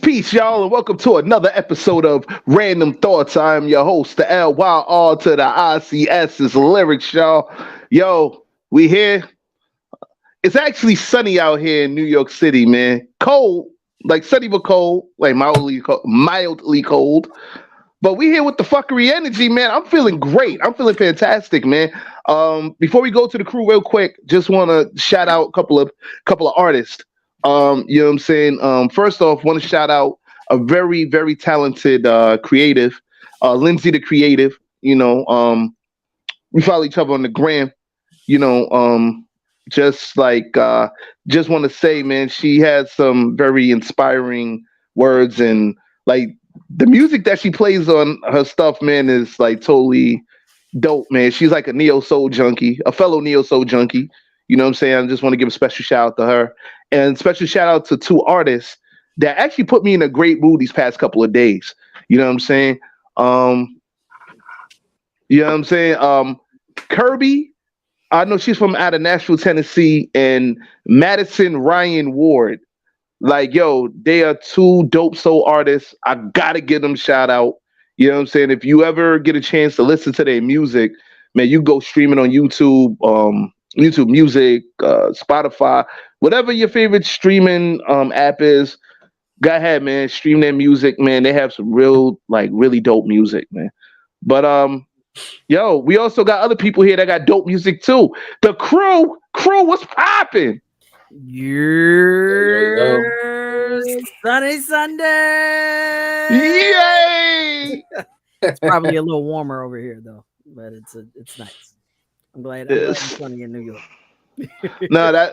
Peace, y'all, and welcome to another episode of Random Thoughts. I am your host, the LYR to the ICS's lyrics, y'all. Yo, we here. It's actually sunny out here in New York City, man. Cold, like sunny but cold, like mildly cold. But we here with the fuckery energy, man. I'm feeling great. I'm feeling fantastic, man. Before we go to the crew, real quick, just want to shout out a couple of artists. You know what I'm saying? First off, want to shout out a very, very talented creative, Lindsay the Creative. We follow each other on the gram. You know, just like just want to say, man, she has some very inspiring words, and like the music that she plays on her stuff, man, is like totally dope, man. She's like a neo soul junkie, a fellow neo soul junkie. You know what I'm saying? I just want to give a special shout out to her, and special shout out to two artists that actually put me in a great mood these past couple of days. You know what I'm saying? You know what I'm saying? Kirby, I know she's from out of Nashville, Tennessee, and Madison Ryan Ward. Like, yo, they are two dope soul artists. I gotta give them a shout out. You know what I'm saying? If you ever get a chance to listen to their music, man, you go stream it on YouTube, YouTube Music, Spotify, whatever your favorite streaming app is. Go ahead, man. Stream their music, man. They have some really dope music, man. But yo, we also got other people here that got dope music too. The crew, what's popping? Your sunny Sunday. Yay! It's probably a little warmer over here though, but it's nice. I'm glad it's sunny in New York.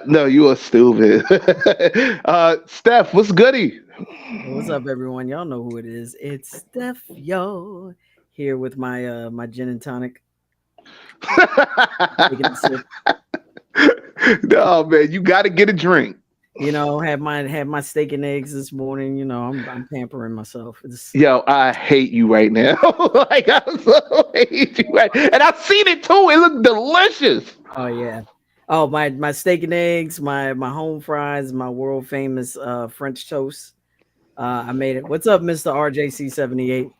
No, you are stupid. Steph, what's goody? What's up, everyone? Y'all know who it is. It's Steph, yo, here with my my gin and tonic. Taking a sip. No, man, you got to get a drink. You know, had my steak and eggs this morning. You know, I'm pampering myself. Yo, I hate you right now. Like, I so hate you right, and I've seen it too. It looked delicious. Oh yeah. Oh, my steak and eggs, my home fries, my world famous French toast. I made it. What's up, Mr. RJC78?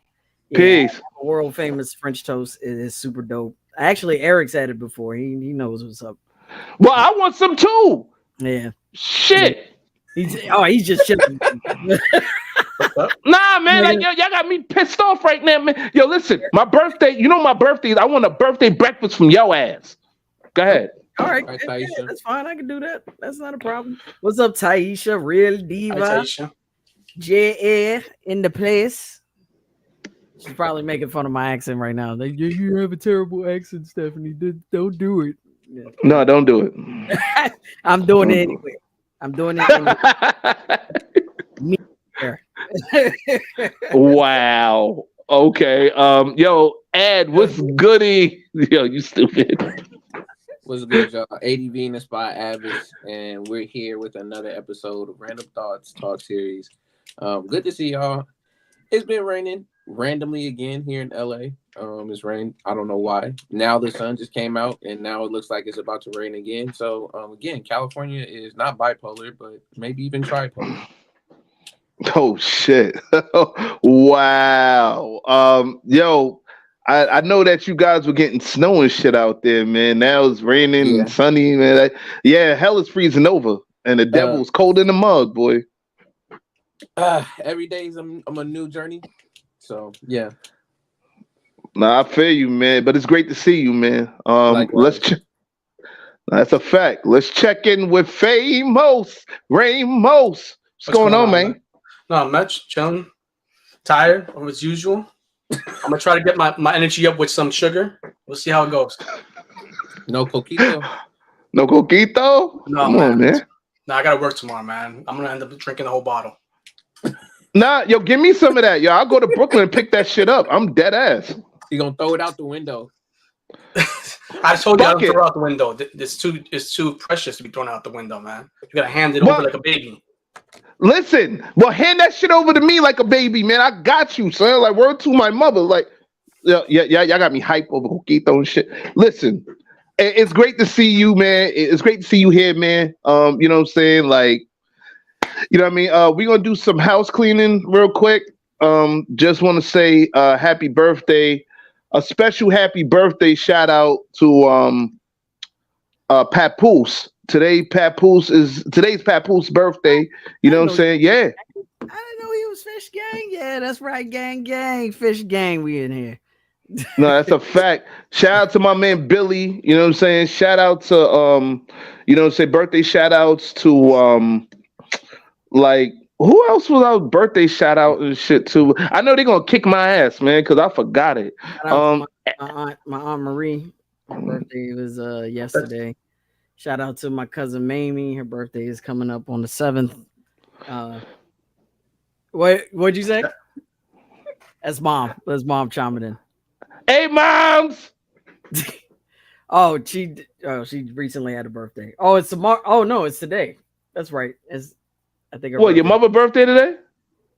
Peace. World famous French toast is super dope. Actually, Eric's had it before. He knows what's up. Well, I want some too. Yeah. Shit. He's just chilling. Nah, man, like, y'all got me pissed off right now, man. Yo, listen, my birthday, my birthday, I want a birthday breakfast from your ass. Go ahead. All right, yeah, that's fine. I can do that. That's not a problem. What's up, Taisha? Real diva. Hi, Taisha. J.A. in the place. She's probably making fun of my accent right now. Like, you have a terrible accent, Stephanie. Don't do it. Yeah. No, don't do it. I'm doing it anyway. I'm doing it anyway. Wow. Okay. Yo, Ed, what's goody? Yo, you stupid. What's good, y'all? AD Venus by Avis, and we're here with another episode of Random Thoughts Talk Series. Good to see y'all. It's been raining randomly again here in LA. It's rained. I don't know why. Now the sun just came out, and now it looks like it's about to rain again. So again, California is not bipolar, but maybe even tripolar. Oh shit! Wow. Yo, I know that you guys were getting snow and shit out there, man. Now it's raining and sunny, man. Hell is freezing over, and the devil's cold in the mug, boy. Every day is I'm a new journey. So yeah. Nah, I feel you, man. But it's great to see you, man. That's a fact. Let's check in with Ramos. What's going on, man? Not much. Chilling. Tired as usual. I'm gonna try to get my energy up with some sugar. We'll see how it goes. No coquito. No coquito? No, come on, man. No, I gotta work tomorrow, man. I'm gonna end up drinking the whole bottle. Nah, yo, give me some of that. Yo, I'll go to Brooklyn and pick that shit up. I'm dead ass. You gonna throw it out the window? I told you I don't throw it out the window. It's too precious to be thrown out the window, man. You gotta hand it over like a baby. Listen, well, hand that shit over to me like a baby, man. I got you, son. Like, word to my mother. Like, yeah, y'all got me hyped over coquito and shit. Listen, it's great to see you, man. It's great to see you here, man. You know what I'm saying? Like, You know what I mean? We're gonna do some house cleaning real quick. Just want to say happy birthday, a special happy birthday shout out to Papoose. Today's Papoose birthday. You know what I'm saying? Yeah. I didn't know he was Fish Gang. Yeah, that's right, gang, Fish Gang. We in here. No, that's a fact. Shout out to my man Billy. You know what I'm saying? Shout out to you know what I'm saying, birthday shout outs to like who else was our birthday shout out and shit too? I know they're gonna kick my ass, man, because I forgot it. Shout out to my aunt Marie. Her birthday was yesterday. Shout out to my cousin Mamie. Her birthday is coming up on the 7th. What'd you say? That's mom. That's mom chiming in. Hey, moms. Oh, she recently had a birthday. Oh, it's tomorrow. Oh no, it's today. That's right. I think. What, your mother's birthday today?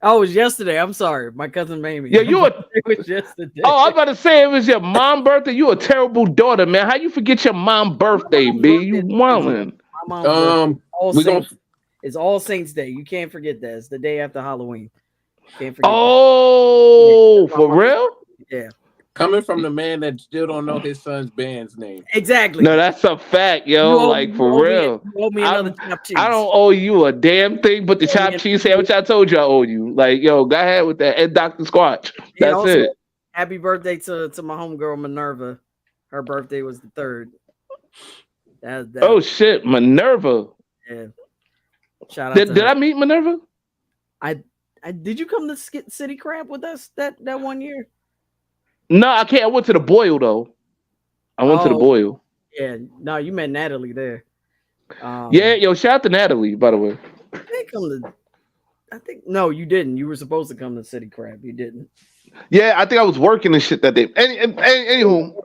Oh, it was yesterday. I'm sorry, my cousin Mamie. Yeah, it was yesterday. Oh, I was about to say it was your mom's birthday. You a terrible daughter, man. How you forget your mom's birthday, B? You wildin'. It's All Saints Day. You can't forget that. It's the day after Halloween. Can't forget. Oh, that. For real? Yeah. Coming from the man that still don't know his son's band's name. Exactly. No, that's a fact, yo. Like, for real. You owe me another chopped cheese. I don't owe you a damn thing but the chopped cheese sandwich I told you I owe you. Like, yo, go ahead with that. And Dr. Squatch. That's also, it. Happy birthday to my homegirl Minerva. Her birthday was the 3rd. Oh, shit. Minerva. Yeah. Shout out to Did I meet Minerva? I did you come to City Crab with us that one year? No, I can't. I went to the Boyle though. I went to the Boyle. Yeah, no, you met Natalie there. Yeah, yo, shout out to Natalie, by the way. I think no, you didn't. You were supposed to come to City Crab. You didn't. Yeah, I think I was working and shit that day. Anywho,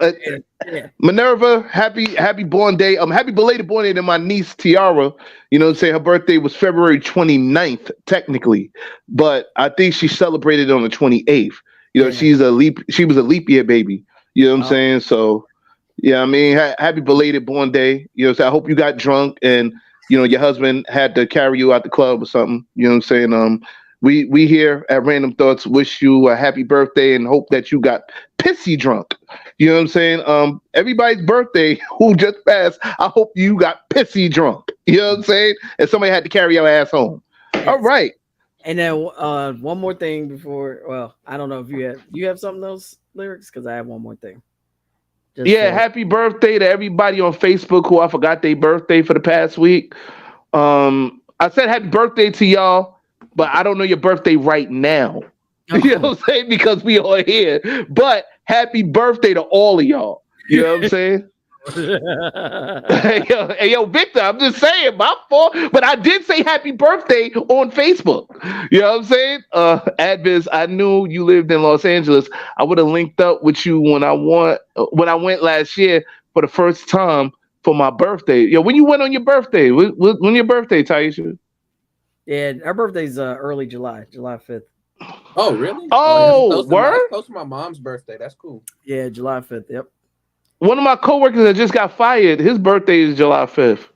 Minerva, happy born day. Happy belated born day to my niece Tiara. You know what I'm saying? Her birthday was February 29th, technically, but I think she celebrated on the 28th. You know, she was a leap year baby. You know what I'm saying? So, yeah, I mean, happy belated born day. You know, so I hope you got drunk and you know your husband had to carry you out the club or something. You know what I'm saying? We here at Random Thoughts wish you a happy birthday and hope that you got pissy drunk. You know what I'm saying? Everybody's birthday who just passed, I hope you got pissy drunk. You know what I'm saying? And somebody had to carry your ass home. All right. And then one more thing before. Well, I don't know if you have something else lyrics because I have one more thing. Happy birthday to everybody on Facebook who I forgot their birthday for the past week. I said happy birthday to y'all, but I don't know your birthday right now. You know what I'm saying? Because we are here. But happy birthday to all of y'all. You know what I'm saying? hey, yo, Victor, I'm just saying, my fault. But I did say happy birthday on Facebook. You know what I'm saying? Adviz, I knew you lived in Los Angeles. I would have linked up with you when I went last year for the first time for my birthday. Yo, when you went on your birthday? When your birthday, Taisha? Yeah, our birthday's early July 5th. Oh, really? Word? Close to my mom's birthday. That's cool. Yeah, July 5th. Yep. One of my coworkers that just got fired, his birthday is July 5th.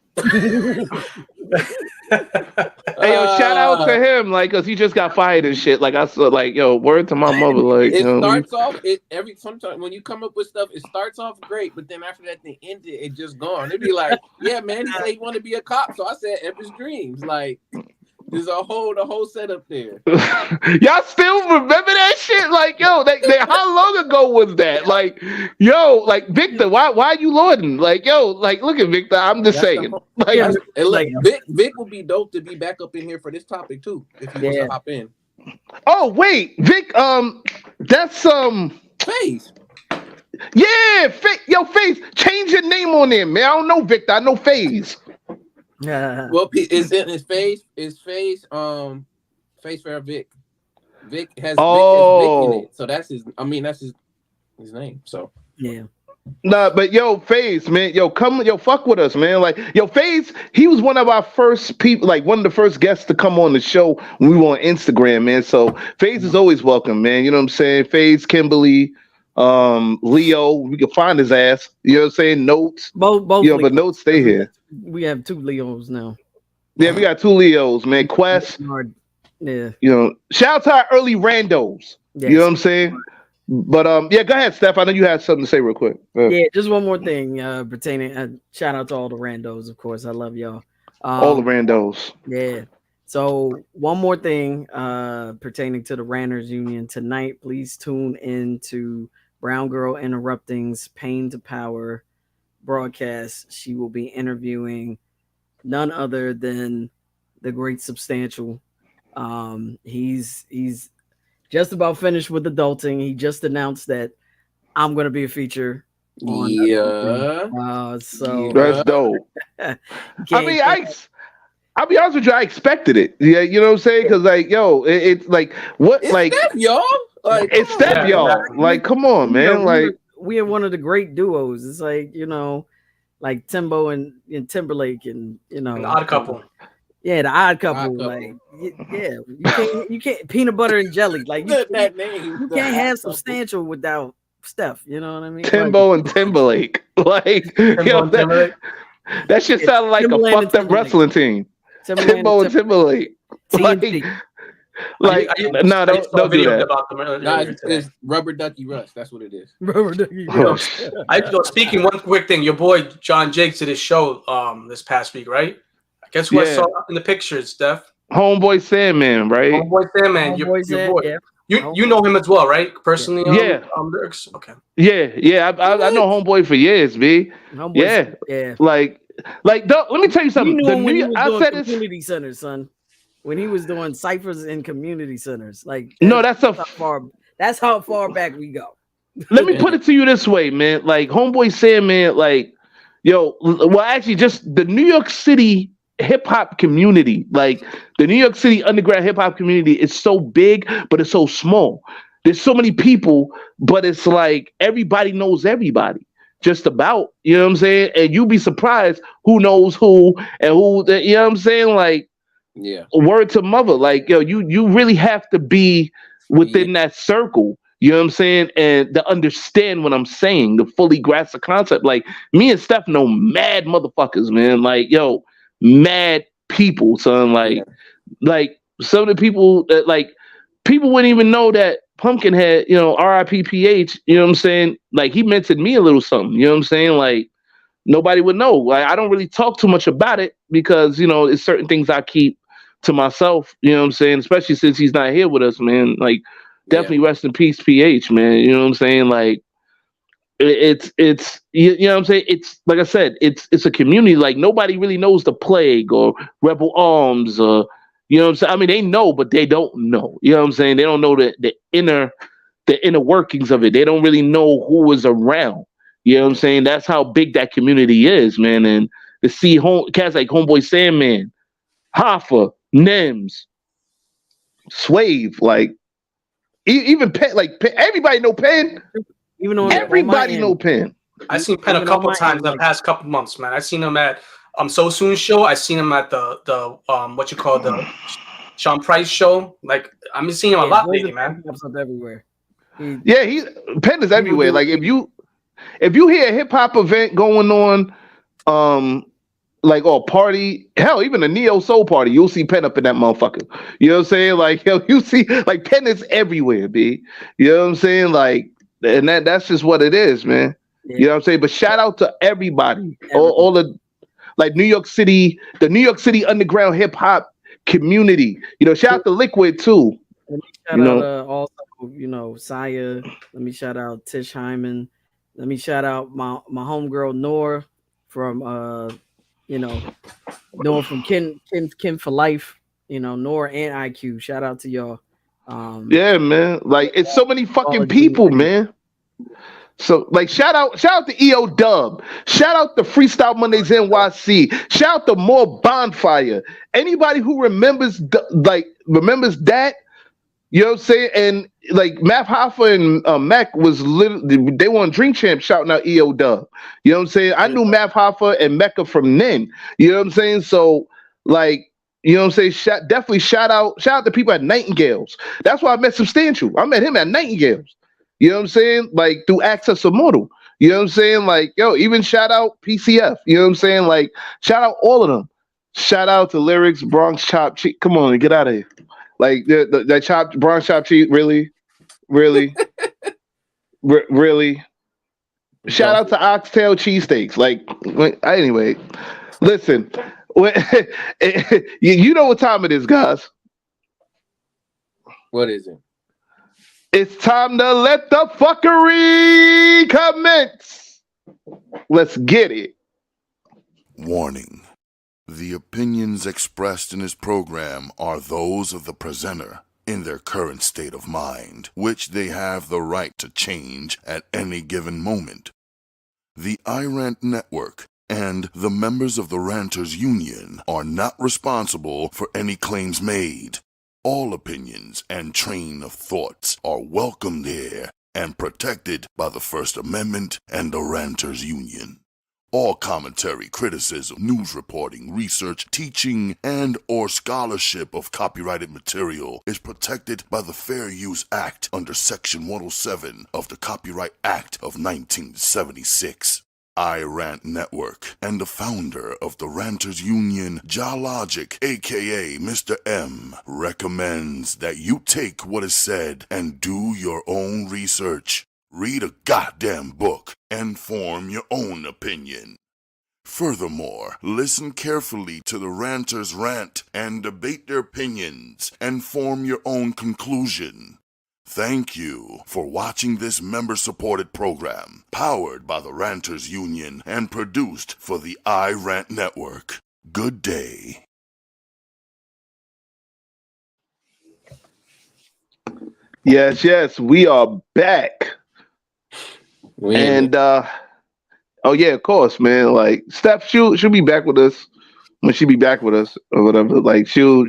Hey, yo, shout out to him, like, cause he just got fired and shit. Like, I saw, like, yo, word to my mother, like, it starts off. Sometimes when you come up with stuff, it starts off great, but then after that, the end it just gone. It'd be like, yeah, man, he said he wanted to be a cop, so I said, "F his dreams." Like, there's the whole setup there. Y'all still remember that shit? Like, yo, how long ago was that? Like, yo, like Victor, why are you lording? Like, yo, like, look at Victor. I'm just saying. Vic would be dope to be back up in here for this topic too, if he wants to hop in. Oh wait, Vic, that's Face. Yeah, Face, change your name on there, man. I don't know Victor. I know Faze. Well, is it his face? His face, face for Vic. Vic has Vic in it, so that's his. I mean, that's his name. So yeah. Nah, but yo, Faze, man, fuck with us, man. Like, yo, Faze, he was one of our first people, like one of the first guests to come on the show when we were on Instagram, man. So Faze is always welcome, man. You know what I'm saying? Faze, Kimberly, Leo, we can find his ass. You know what I'm saying? Notes, both. You know, but Notes stay here. We have 2 Leos now. Yeah, we got two Leos, man. Quest, Yeah. you know, shout out to our early randos. Yes. You know what I'm saying? But yeah, go ahead, Steph. I know you had something to say real quick. Yeah, just one more thing pertaining. Shout out to all the randos, of course. I love y'all. All the randos. Yeah. So one more thing pertaining to the Ranters Union tonight. Please tune in to Brown Girl Interrupting's Pain to Power broadcast. She will be interviewing none other than the great Substantial. He's just about finished with adulting. He just announced that I'm going to be a feature. So that's dope. I mean, I'll be honest with you, I expected it. Yeah, you know what I'm saying? Because like, yo, it's like what, It's like Steph, y'all. Like, it's Steph, y'all. Like, come on, man. Like, we are one of the great duos. It's like, you know, like Timbo and Timberlake, and you know, An Odd Couple. Yeah, the Odd Couple. Like, yeah, you can't peanut butter and jelly. Like, you can't have Substantial without Steph. You know what I mean? Timbo and Timberlake. Like, yo, that shit sounded like a fucked up wrestling team. Timbo and Timberlake. Like, no, don't do that. It's Rubber Ducky Rush. That's what it is. Rubber Ducky Rush. Speaking one quick thing, your boy John Jakes did his show this past week, right? Guess who I saw in the pictures, Steph? Homeboy Sandman, right? Homeboy Sandman, your boy. Yeah. You know him as well, right? Personally, yeah. Lyrics? Okay. Yeah. I know Homeboy for years, B. Yeah. Like, let me tell you something. I said community centers, son. When he was doing ciphers in community centers, like that's how far back we go. Let me put it to you this way, man. Like Homeboy Sandman, like, yo, well, actually, just the New York City hip hop community, like the New York City underground hip hop community, is so big, but it's so small. There's so many people, but it's like everybody knows everybody. Just about, you know what I'm saying? And you'd be surprised who knows who and who, you know what I'm saying? Like, yeah, word to mother. Like, yo, you really have to be within that circle, you know what I'm saying? And to understand what I'm saying, to fully grasp the concept. Like, me and Steph know mad motherfuckers, man. Like, yo, mad people, son. Like some of the people that, like, people wouldn't even know that Pumpkinhead, you know, RIPPH, you know what I'm saying? Like, he mentioned me a little something, you know what I'm saying? Like, nobody would know. Like, I don't really talk too much about it because, you know, it's certain things I keep to myself, you know what I'm saying? Especially since he's not here with us, man. Like, definitely rest in peace, PH, man. You know what I'm saying? Like, it's you know what I'm saying? It's like I said, it's a community. Like, nobody really knows the Plague or Rebel Arms or, you know what I'm saying? I mean, they know, but they don't know. You know what I'm saying? They don't know the inner workings of it. They don't really know who is around. You know what I'm saying? That's how big that community is, man. And to see cats like Homeboy Sandman, Hoffa, Nems, Swave, like even Penn, like everybody know Penn. Even though everybody know Penn. I seen Penn a couple times in the past couple months, man. I seen him at So Soon show. I seen him at the what you call the Sean Price show. Like, I'm seeing him a lot lately, man. Up everywhere. Penn is everywhere. Like, if you hear a hip hop event going on, like, or party, hell, even a neo soul party, you'll see Penn up in that motherfucker. You know what I'm saying? Like, yo, you see, like, Penn is everywhere, B. You know what I'm saying? Like, and that's just what it is, man. Yeah. You know what I'm saying? But shout out to everybody. All the, like, New York City, the New York City underground hip hop community. You know, shout out to Liquid too. Shout out also, you know, Saya. Let me shout out Tish Hyman. Let me shout out my homegirl Nora from you know, Nora from Kin for Life. You know, Nora and IQ. Shout out to y'all. Yeah, man. Like, it's so many fucking people, man. So, like, shout out to EO Dub. Shout out to Freestyle Mondays NYC. Shout out to More Bonfire. Anybody who remembers that, you know what I'm saying? And like Math Hoffa and Mac was literally, they won Drink Champ shouting out EO Dub. You know what I'm saying? I knew Math Hoffa and Mecca from then. You know what I'm saying? So, like, you know what I'm saying? Definitely shout out to people at Nightingales. That's why I met Substantial. I met him at Nightingales. You know what I'm saying? Like, through Access Immortal. You know what I'm saying? Like, yo, even shout out PCF. You know what I'm saying? Like, shout out all of them. Shout out to Lyrics, Bronx Chop Cheese. Come on, get out of here. Like that chop Bronx Chop Cheese, really, really, really. Shout out to Oxtail Cheesesteaks. Like, anyway, listen, you know what time it is, guys. What is it? It's time to let the fuckery commence. Let's get it. Warning. The opinions expressed in this program are those of the presenter in their current state of mind, which they have the right to change at any given moment. The iRant Network and the members of the Ranters Union are not responsible for any claims made. All opinions and train of thoughts are welcomed here and protected by the First Amendment and the Ranters Union. All commentary, criticism, news reporting, research, teaching, and or scholarship of copyrighted material is protected by the Fair Use Act under Section 107 of the Copyright Act of 1976. iRant Network and the founder of the Ranters Union, Jalogic, aka Mr. M, recommends that you take what is said and do your own research. Read a goddamn book and form your own opinion. Furthermore, listen carefully to the ranters rant and debate their opinions and form your own conclusion. Thank you for watching this member-supported program, powered by the Ranters Union and produced for the iRant Network. Good day. Yes, we are back. And oh yeah, of course, man. Like Steph, she'll be back with us when she be back with us or whatever. Like she'll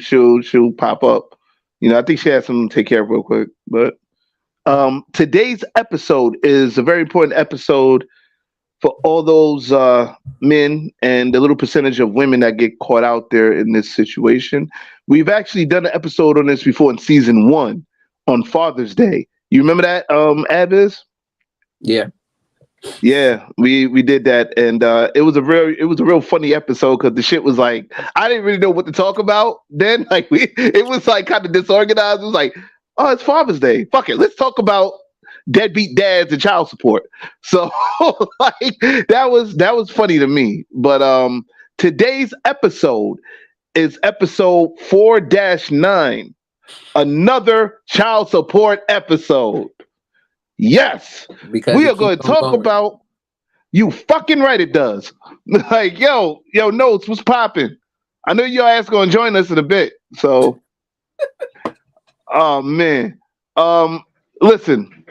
pop up. You know, I think she has something to take care of real quick. But today's episode is a very important episode for all those men and the little percentage of women that get caught out there in this situation. We've actually done an episode on this before in season 1 on Father's Day. You remember that, Abiz? Yeah, we did that, and it was a real funny episode because the shit was like I didn't really know what to talk about then. Like it was like kind of disorganized. It was like, oh, it's Father's Day. Fuck it, let's talk about deadbeat dads and child support. So like that was funny to me. But today's episode is episode 4-9, another child support episode. Yes, because we are going to talk about. You fucking right, it does. Like, yo, Notes, what's popping? I know your ass going to join us in a bit. So, oh man, listen,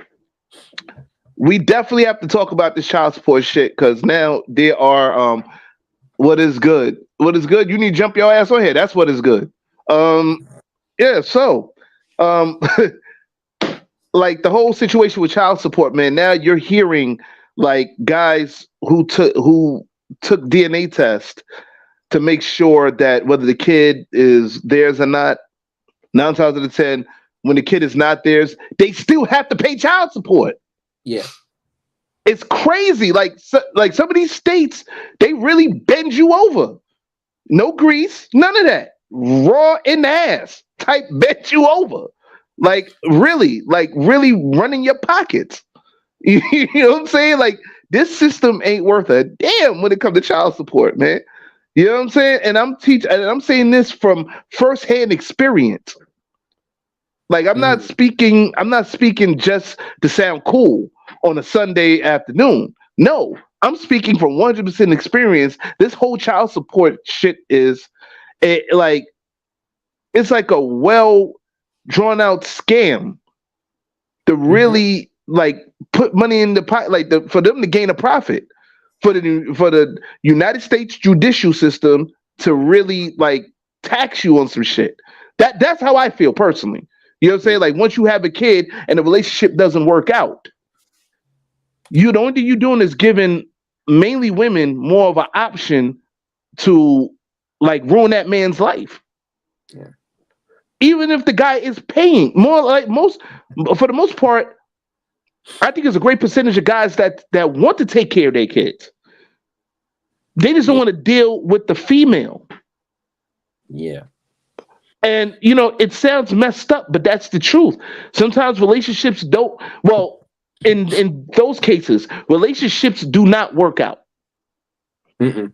we definitely have to talk about this child support shit because now there are what is good. What is good? You need to jump your ass on here. That's what is good. Yeah. So, like the whole situation with child support, man. Now you're hearing like guys who took DNA test to make sure that whether the kid is theirs or not. 9 times out of 10, when the kid is not theirs, they still have to pay child support. Yeah, it's crazy. Like some of these states, they really bend you over. No grease, none of that. Raw in the ass type bend you over. Like really running your pockets. You know what I'm saying? Like this system ain't worth a damn when it comes to child support, man. You know what I'm saying? And I'm saying this from firsthand experience. Like I'm not speaking just to sound cool on a Sunday afternoon. No, I'm speaking from 100% experience. This whole child support shit is it's like a well drawn out scam to really like put money in the pot, like for them to gain a profit, for the United States judicial system to really like tax you on some shit. That's how I feel personally. You know what I'm saying? Like once you have a kid and the relationship doesn't work out, the only thing you're doing is giving mainly women more of an option to like ruin that man's life. Yeah. Even if the guy is paying more, like for the most part, I think there's a great percentage of guys that want to take care of their kids. They just don't want to deal with the female. Yeah. And it sounds messed up, but that's the truth. Sometimes relationships don't. Well, in those cases, relationships do not work out. Mm-mm.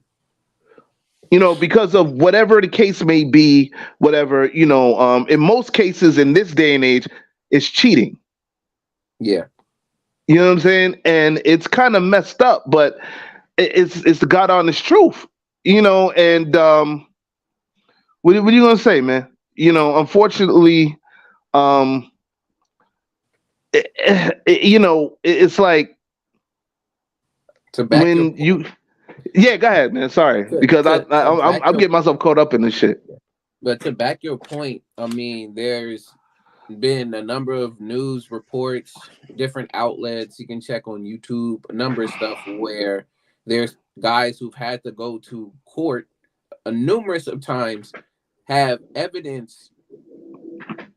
Because of whatever the case may be, whatever. In most cases, in this day and age, it's cheating. Yeah. You know what I'm saying? And it's kind of messed up, but it's the God honest truth. And what are you gonna say, man? Unfortunately, um, it's like To back your when you. Yeah, go ahead, man. Sorry, because I'm getting myself caught up in this shit. But to back your point, I mean, there's been a number of news reports, different outlets. You can check on YouTube, a number of stuff where there's guys who've had to go to court numerous of times, have evidence,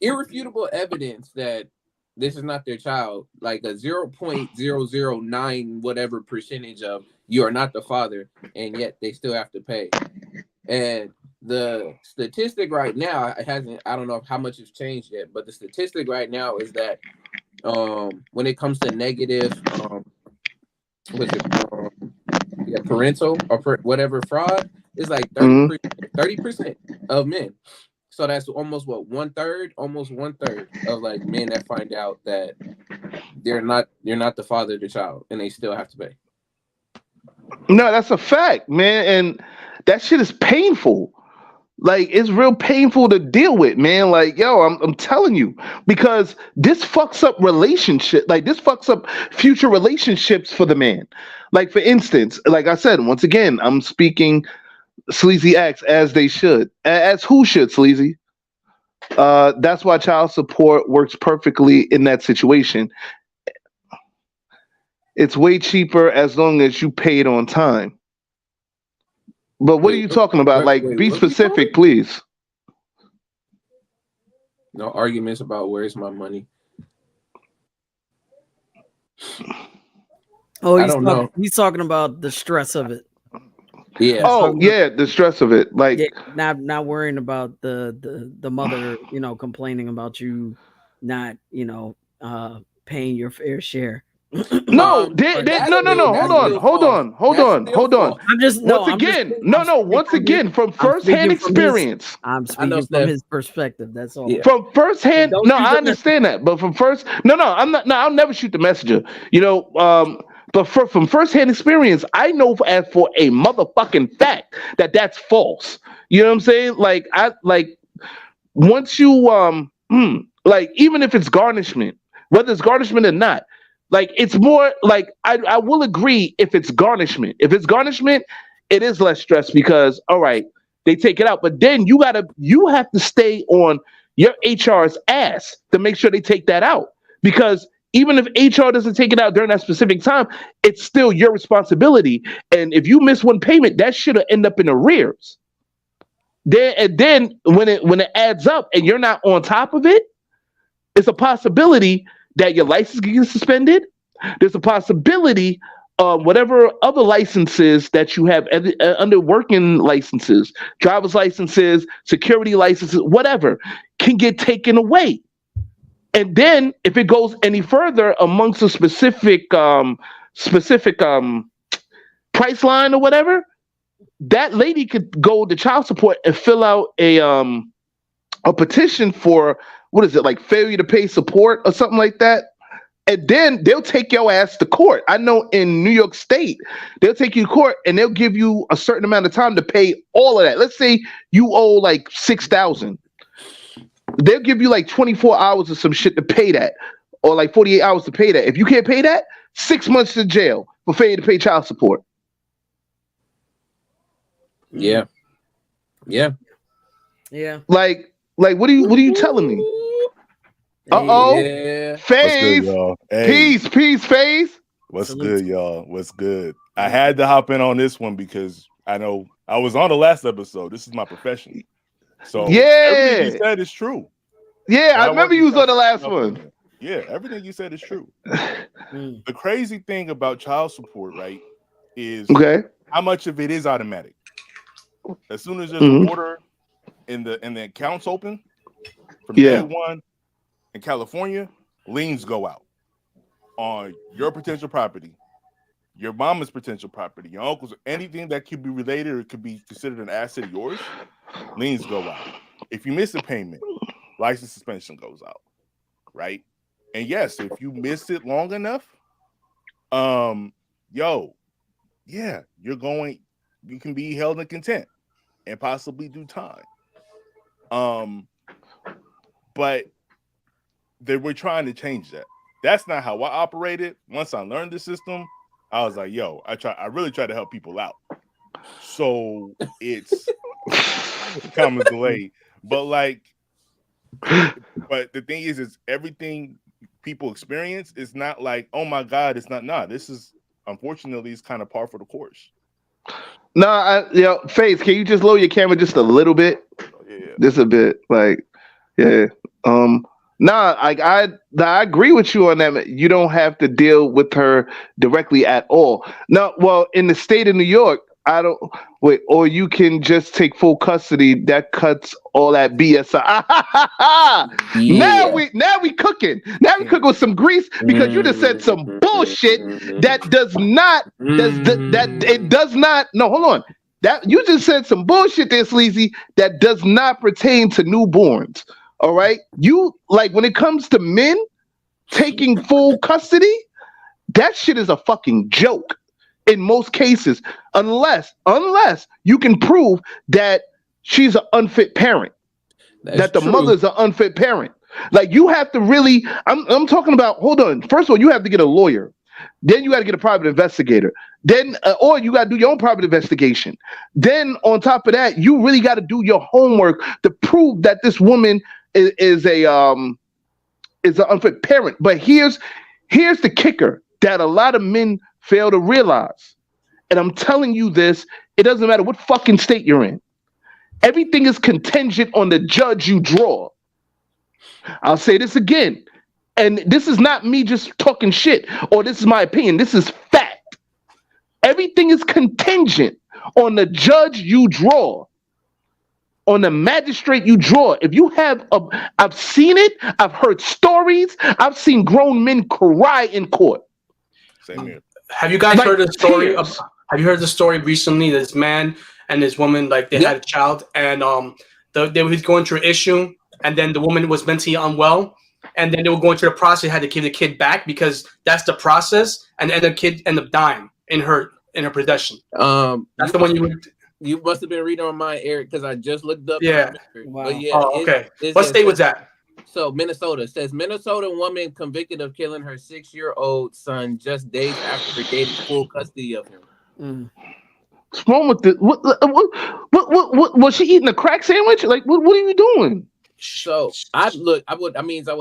irrefutable evidence that this is not their child, like a 0.009 whatever percentage of you are not the father, and yet they still have to pay. And the statistic right now, I don't know how much it's changed yet, but the statistic right now is that when it comes to negative parental or whatever fraud, is like 30% of men. So that's almost almost one third of like men that find out that you're not the father of the child, and they still have to pay. No, that's a fact, man, and that shit is painful. Like, it's real painful to deal with, man. Like, yo, I'm telling you, because this fucks up relationship. Like, this fucks up future relationships for the man. Like, for instance, like I said, once again, I'm speaking sleazy acts as they should, as who should, sleazy. That's why child support works perfectly in that situation. It's way cheaper as long as you pay it on time. But what are you talking about? Like, be specific, please. No arguments about where's my money. Oh, I don't know. He's talking about the stress of it. Yeah. Oh, yeah, the stress of it. Like, not worrying about the mother, complaining about you not, paying your fair share. No. Hold on. I'm just once again, from firsthand experience. I'm speaking from his perspective. That's all. Yeah. From firsthand, no, I understand that, but I'm not. No, I'll never shoot the messenger. But from firsthand experience, I know as for a motherfucking fact that that's false. You know what I'm saying? Once you like, even if it's garnishment, whether it's garnishment or not. Like, it's more like I will agree if it's garnishment. If it's garnishment, it is less stress because, all right, they take it out. But then you have to stay on your HR's ass to make sure they take that out. Because even if HR doesn't take it out during that specific time, it's still your responsibility. And if you miss one payment, that should end up in arrears. Then when it adds up and you're not on top of it, it's a possibility that your license can get suspended. There's a possibility whatever other licenses that you have under working licenses, driver's licenses, security licenses, whatever, can get taken away. And then if it goes any further amongst a specific price line or whatever, that lady could go to child support and fill out a petition for, what is it, like failure to pay support or something like that. And then they'll take your ass to court. I know in New York State, they'll take you to court and they'll give you a certain amount of time to pay all of that. Let's say you owe like $6,000. They'll give you like 24 hours or some shit to pay that, or like 48 hours to pay that. If you can't pay that, 6 months in jail for failure to pay child support. Yeah. Like what are you telling me? Yeah. FaZe. Hey. Peace, FaZe. What's good, y'all? What's good? I had to hop in on this one because I know I was on the last episode. This is my profession. So everything you said is true. Yeah, I remember you was on the last one. Yeah, everything you said is true. The crazy thing about child support, right, is how much of it is automatic. As soon as there's an order, and the accounts open from day one in California, liens go out on your potential property, your mama's potential property, your uncle's, anything that could be related or could be considered an asset of yours, liens go out. If you miss a payment, license suspension goes out, right? And yes, if you miss it long enough, you can be held in contempt and possibly do time. But they were trying to change that. That's not how I operated. Once I learned the system, I was like, I really try to help people out. So it's common delay. But the thing is everything people experience is not like, oh my God, it's not. Nah, this is, unfortunately, it's kind of par for the course. No, Faith, can you just lower your camera just a little bit? Yeah. Just a bit. I agree with you on that. You don't have to deal with her directly at all. No, well, in the state of New York, or you can just take full custody. That cuts all that BS. Now we cooking. Now we cooking with some grease because you just said some bullshit that does not. It does not. No, hold on. That you just said some bullshit there, Sleazy, that does not pertain to newborns. All right, when it comes to men taking full custody, that shit is a fucking joke in most cases, unless you can prove that she's an unfit parent, that the mother's an unfit parent. Like, you have to really, I'm talking about, hold on. First of all, you have to get a lawyer. Then you got to get a private investigator. Then, or you got to do your own private investigation. Then on top of that, you really got to do your homework to prove that this woman is an unfit parent. But here's the kicker that a lot of men fail to realize. And I'm telling you this, it doesn't matter what fucking state you're in. Everything is contingent on the judge you draw. I'll say this again. And this is not me just talking shit, or this is my opinion. This is fact. Everything is contingent on the judge you draw, on the magistrate you draw. If you have, I've seen it. I've heard stories. I've seen grown men cry in court. Same here. Have you guys heard the story? Have you heard the story recently? This man and this woman, like, they had a child, and they were going through an issue, and then the woman was mentally unwell, and then they were going through the process. Had to give the kid back because that's the process, and then the kid ended up dying in her possession. That's the one you must have been reading on mine, Eric, because I just looked up. Yeah. Wow. But okay. What state was that? So Minnesota. It says Minnesota woman convicted of killing her 6-year-old son just days after gaining full custody of him. What's wrong with this? What was she eating a crack sandwich? Like, what are you doing? So I would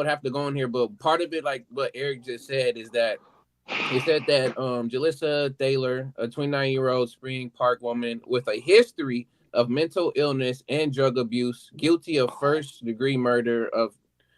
have to go in here, but part of it, like what Eric just said, is that he said that Jalissa Thaler, a 29-year-old Spring Park woman with a history of mental illness and drug abuse, guilty of first-degree murder of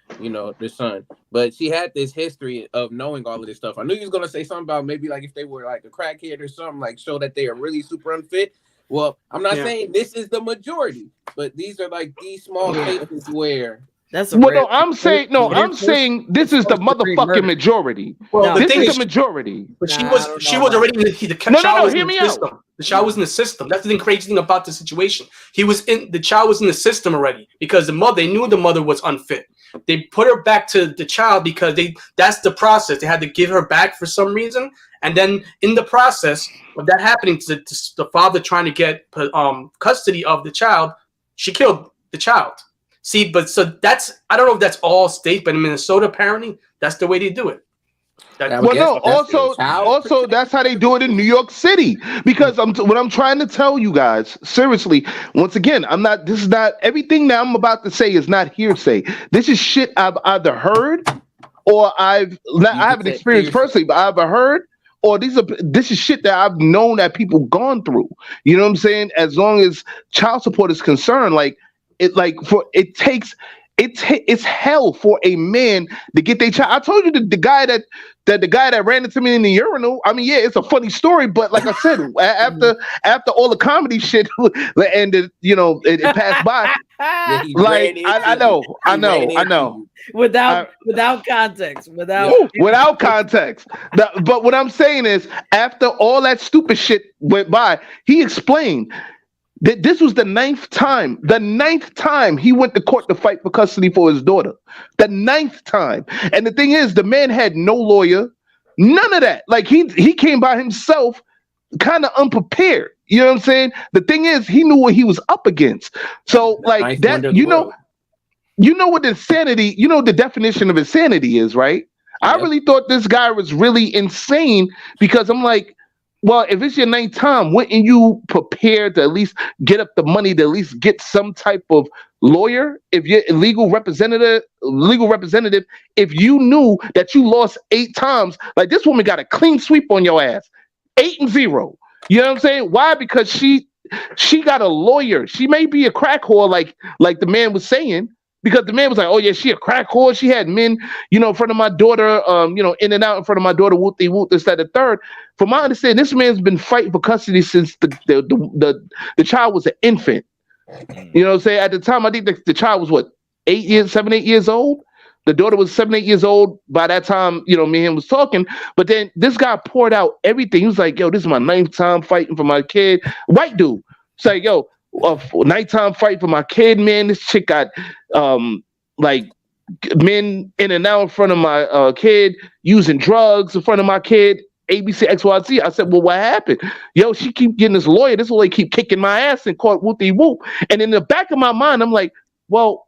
the son. But she had this history of knowing all of this stuff. I knew you was gonna say something about maybe like if they were like a crackhead or something, like show that they are really super unfit. Well, I'm not saying this is the majority, but these are like these small cases where I'm saying this is the motherfucking majority. Well, this is the majority. But she was already in the child was in the system. The child was in the system. That's the crazy thing about the situation. The child was in the system already because they knew the mother was unfit. They put her back to the child because that's the process. They had to give her back for some reason. And then in the process of that happening to the father trying to get custody of the child, she killed the child. See, but so I don't know if that's all state, but in Minnesota, apparently, that's the way they do it. Also, that's how they do it in New York City. Because what I'm trying to tell you guys, seriously, once again, this is not everything that I'm about to say is not hearsay. This is shit I've either heard or I haven't experienced personally, but I've heard, or this is shit that I've known that people gone through. You know what I'm saying? As long as child support is concerned, it takes it's hell for a man to get their child. I told you the guy that ran into me in the urinal. I mean, yeah, it's a funny story, but like I said, after all the comedy shit and it passed by. Yeah, Like I know. Without context, without context. But what I'm saying is, after all that stupid shit went by, he explained that this was the ninth time he went to court to fight for custody for his daughter. The ninth time. And the thing is, the man had no lawyer, none of that. Like he came by himself, kind of unprepared. You know what I'm saying? The thing is, he knew what he was up against. So like that, you know what insanity, the definition of insanity is, right? Yep. I really thought this guy was really insane, because I'm like, well, if it's your ninth time, wouldn't you prepare to at least get up the money to at least get some type of lawyer? If you're a legal representative, if you knew that you lost 8 times, like this woman got a clean sweep on your ass, 8-0. You know what I'm saying? Why? Because she got a lawyer. She may be a crack whore, like the man was saying. Because the man was like, oh yeah, she a crack whore. She had men, in front of my daughter, in and out in front of my daughter, whoop, this, that, the third. From my understanding, this man's been fighting for custody since the child was an infant. You know what I'm saying? At the time, I think the child was 7, 8 years old. The daughter was 7, 8 years old by that time, me and him was talking. But then this guy poured out everything. He was like, yo, this is my 9th time fighting for my kid. White dude. It's like, yo, nighttime fight for my kid, man. This chick got like men in and out in front of my kid, using drugs in front of my kid, ABC, XYZ. I said, well, what happened? Yo, she keep getting this lawyer. This lawyer keep kicking my ass in court, whoop. And in the back of my mind, I'm like, well,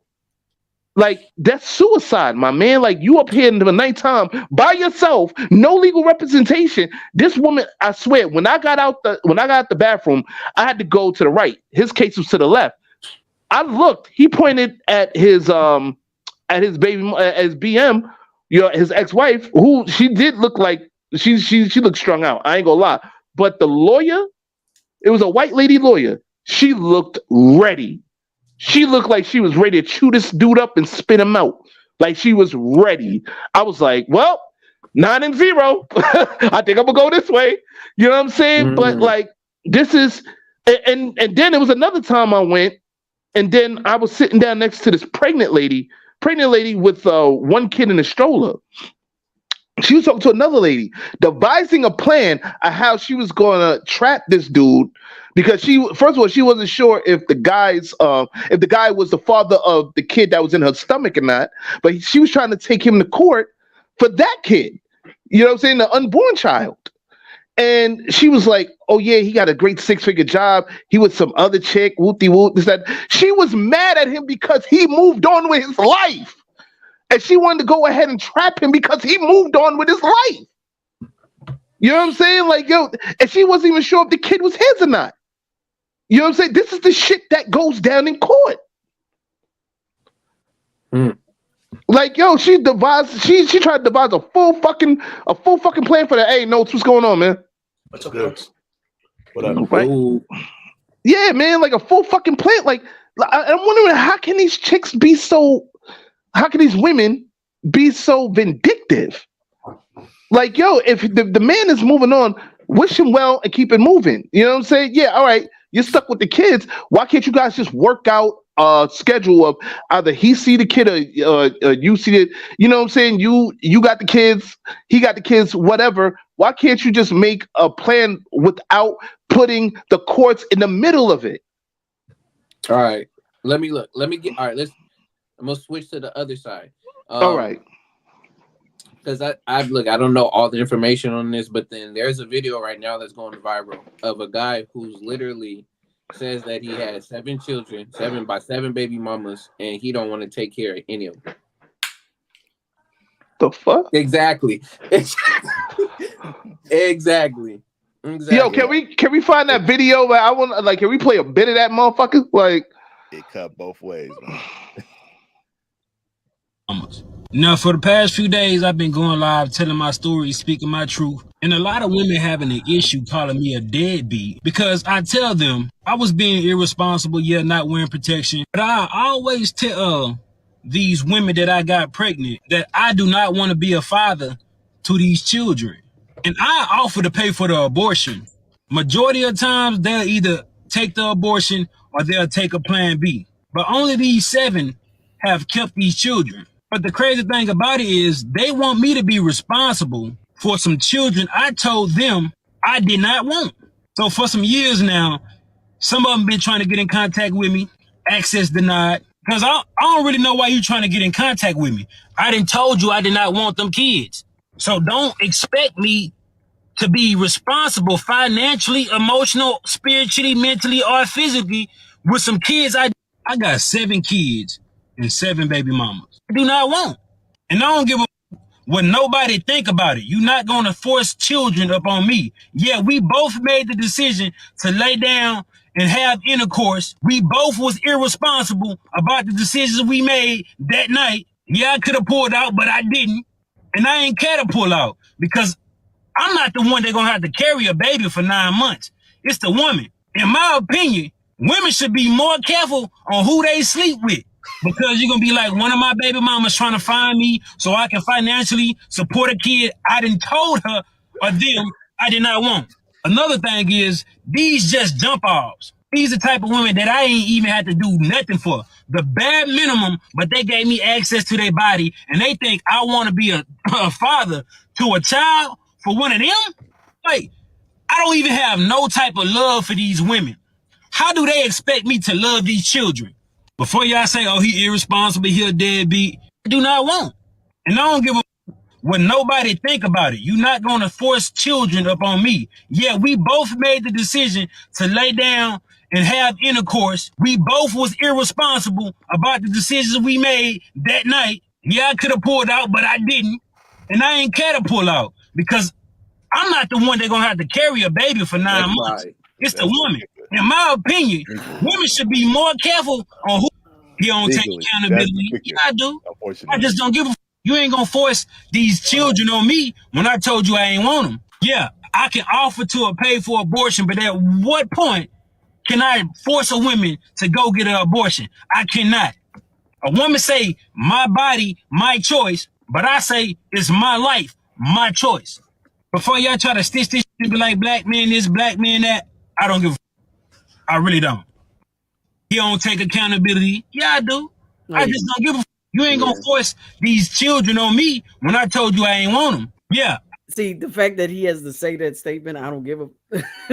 like that's suicide, my man. Like you up here in the nighttime by yourself, no legal representation. This woman, I swear, when I got out the bathroom, I had to go to the right. His case was to the left. I looked. He pointed at his baby, at his BM, his ex-wife, who she did look like she looked strung out. I ain't gonna lie. But the lawyer, it was a white lady lawyer. She looked ready. She looked like she was ready to chew this dude up and spit him out. Like she was ready. I was like, well, 9-0. I think I'm gonna go this way. You know what I'm saying? Mm-hmm. But like this is, and then there was another time I went, and then I was sitting down next to this pregnant lady with one kid in a stroller. She was talking to another lady, devising a plan of how she was going to trap this dude, because first of all, she wasn't sure if the guy was the father of the kid that was in her stomach or not, but she was trying to take him to court for that kid. You know what I'm saying? The unborn child. And she was like, oh yeah, he got a great 6-figure job. He was some other chick, whoop, this, that. She was mad at him because he moved on with his life. And she wanted to go ahead and trap him because he moved on with his life. You know what I'm saying? Like, yo, and she wasn't even sure if the kid was his or not. You know what I'm saying? This is the shit that goes down in court. Mm. Like, yo, she tried to devise a full fucking plan for that. Hey, Notes, what's going on, man? What's up, Notes? What up? Right? Yeah, man, like a full fucking plan. Like, I'm wondering, how can these women be so vindictive? Like, yo, if the man is moving on, wish him well and keep it moving. You know what I'm saying? Yeah, all right, you're stuck with the kids. Why can't you guys just work out a schedule of either he see the kid or you see it? You know what I'm saying? You got the kids, he got the kids, whatever. Why can't you just make a plan without putting the courts in the middle of it? All right, let me look. All right, I'm gonna switch to the other side. All right. Because I don't know all the information on this, but then there's a video right now that's going viral of a guy who's literally says that he has 7 children, 7 baby mamas, and he don't want to take care of any of them. The fuck? Exactly. Exactly. Yo, can we find that video? Can we play a bit of that motherfucker? Like, it cut both ways, man. Now, for the past few days, I've been going live, telling my story, speaking my truth. And a lot of women having an issue calling me a deadbeat because I tell them I was being irresponsible, yet not wearing protection. But I always tell these women that I got pregnant that I do not want to be a father to these children. And I offer to pay for the abortion. Majority of times they'll either take the abortion or they'll take a plan B. But only these 7 have kept these children. But the crazy thing about it is they want me to be responsible for some children I told them I did not want. So for some years now, some of them been trying to get in contact with me, access denied. Because I don't really know why you trying to get in contact with me. I done told you I did not want them kids. So don't expect me to be responsible financially, emotional, spiritually, mentally, or physically with some kids. I got 7 kids and 7 baby mamas. I do not want. And I don't give a what nobody think about it. You're not going to force children up on me. Yeah, we both made the decision to lay down and have intercourse. We both was irresponsible about the decisions we made that night. Yeah, I could have pulled out, but I didn't. And I ain't care to pull out because I'm not the one that's going to have to carry a baby for 9 months. It's the woman. In my opinion, women should be more careful on who they sleep with. Because you're going to be like, one of my baby mamas trying to find me so I can financially support a kid I done told her or them I did not want. Another thing is, these just jump offs. These are the type of women that I ain't even had to do nothing for. The bare minimum, but they gave me access to their body, and they think I want to be a father to a child for one of them? Like, I don't even have no type of love for these women. How do they expect me to love these children? Before y'all say, oh, he irresponsible, he a deadbeat, I do not want. And I don't give a what nobody think about it. You're not going to force children up on me. Yeah, we both made the decision to lay down and have intercourse. We both was irresponsible about the decisions we made that night. Yeah, I could have pulled out, but I didn't. And I ain't care to pull out because I'm not the one that's going to have to carry a baby for 9 months. It's the woman. In my opinion, women should be more careful on who you don't take accountability. Yeah, I do. I just don't give a you ain't gonna force these children on me when I told you I ain't want them. Yeah, I can offer to pay for abortion, but at what point can I force a woman to go get an abortion? I cannot. A woman say, my body, my choice, but I say, it's my life, my choice. Before y'all try to stitch this shit, be like, black man this, black man that, I don't give a I really don't. You don't take accountability. Yeah, I do. I just don't give a You ain't gonna force these children on me when I told you I ain't want them. Yeah. See, the fact that he has to say that statement, I don't give a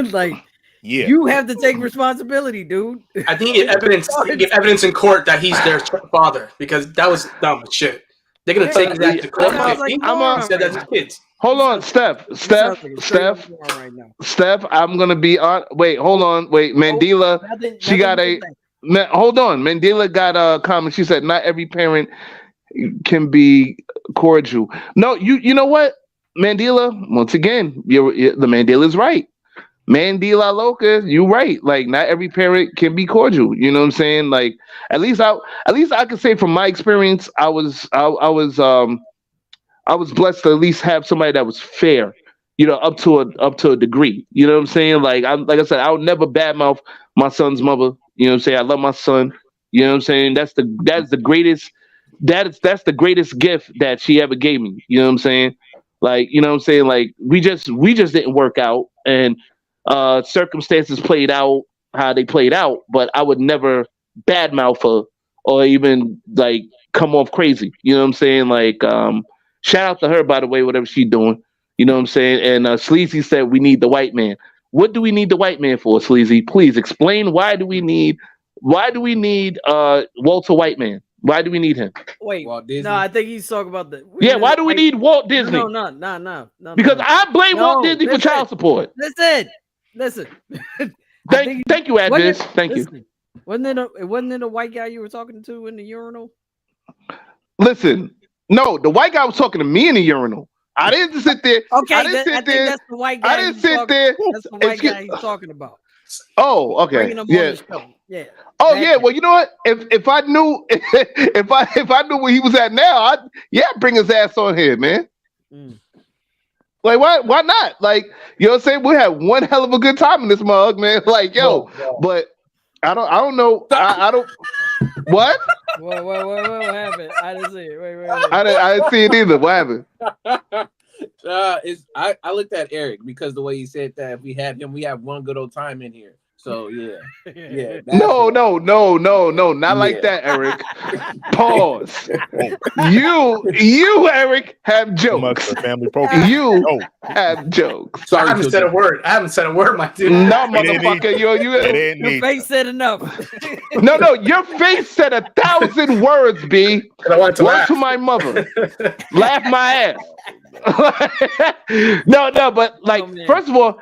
like. Yeah, you have to take responsibility, dude. I think you get evidence in court that he's their father because that was dumb shit. They're gonna take that to court. Said that's kids. Hold on, Steph. I'm gonna be on. Wait, hold on. Wait, Mandela. She got a. Hold on, Mandela got a comment. She said, "Not every parent can be cordial." No, you know what, Mandela? Once again, the Mandela's right. Mandela Loca, you right. Like, not every parent can be cordial. You know what I'm saying? Like, at least I can say from my experience, I was blessed to at least have somebody that was fair. You know, up to a degree. You know what I'm saying? Like I said, I would never badmouth my son's mother. You know what I'm saying? I love my son. You know what I'm saying? That's the greatest gift that she ever gave me. You know what I'm saying? Like, you know what I'm saying? Like, we just didn't work out, and circumstances played out how they played out, but I would never badmouth her or even like come off crazy. You know what I'm saying? Like, shout out to her, by the way, whatever she's doing. You know what I'm saying? And Sleazy said we need the white man. What do we need the white man for, Sleazy? Please explain why do we need Walter Whiteman? Why do we need him? Wait, no, I think he's talking about the. Why do we need Walt Disney? No. Because I blame Walt Disney for child support. Listen. Thank you, Advis. Thank you. Wasn't it a white guy you were talking to in the urinal? Listen, no, the white guy was talking to me in the urinal. I didn't sit there. Okay, I think that's the white guy. I didn't sit there. That's the white guy he's talking about. Oh, okay. Yeah. Oh, yeah. Well, you know what? If I knew if I knew where he was at now, I'd bring his ass on here, man. Like, why not? Like, you know what I'm saying? We had one hell of a good time in this mug, man. Like, yo, but I don't know. I don't. What? What happened? I didn't see it. Wait. I didn't see it either. What happened? I looked at Eric because the way he said that if we had him, we have one good old time in here. So yeah. No, not like that, Eric. Pause. You, Eric, have jokes. Family program. You have jokes. I haven't said a word. My dude. No, motherfucker. Your face said enough. No, your face said 1,000 words, B. I wanted to laugh. To my mother. Laugh my ass. No, but like, first of all,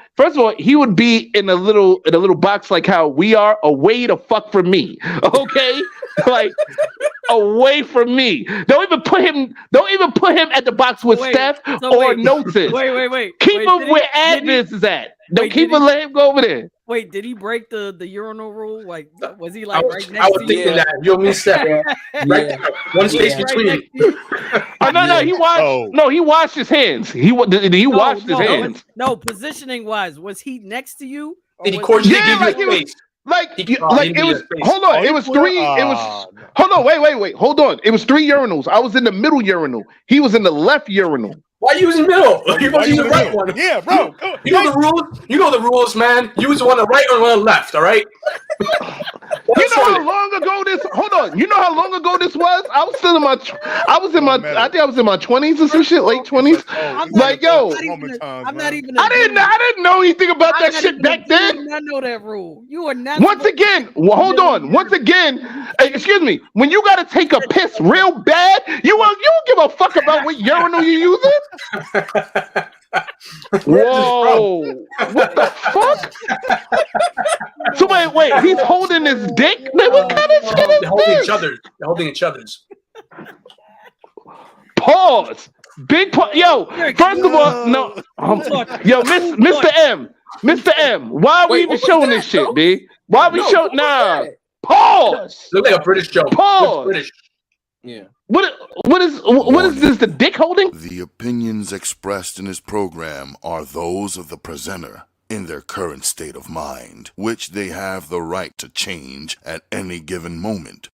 he would be in a little box like how we are, away the fuck from me. Okay, like away from me. Don't even put him at the box with Steph or Notice. Wait. Keep him where Advis is at. Don't let him go over there. Wait, did he break the urinal rule? Like, was he like right next to you? I was thinking that. You and me, Steph. Right there. One space between. No, he washed. Oh. No, he washed his hands. He washed his hands. No, positioning wise, was he next to you? Did he cordially give you space? It was. Hold on. It was three. It was. Hold on. Wait. Hold on. It was 3 urinals. I was in the middle urinal. He was in the left urinal. Why use the middle? You want to use the right one. Yeah, bro. You know the rules. You know the rules, man. Use one on the right or one on the left. All right. You know how long ago this? Hold on. You know how long ago this was? I was still in my. I think I was in my 20s or some shit, late 20s. Like, yo, I'm not even. I didn't know anything about that shit back then. I did not know that rule. You are not. Once again, hold on. Once again, excuse me. When you gotta take a piss real bad, you don't give a fuck about what urinal you're using. Whoa! What the fuck? So wait, he's holding his dick? Man, what kind of shit is this? They're holding each other's. Pause. Big pause. Yo, first of all, no. Yo, Mr. M, why are we even showing this shit, B? Why are we showing? Nah. Pause. Look like a British joke. Pause. British. Yeah. What is this? The dick holding? The opinions expressed in this program are those of the presenter in their current state of mind, which they have the right to change at any given moment.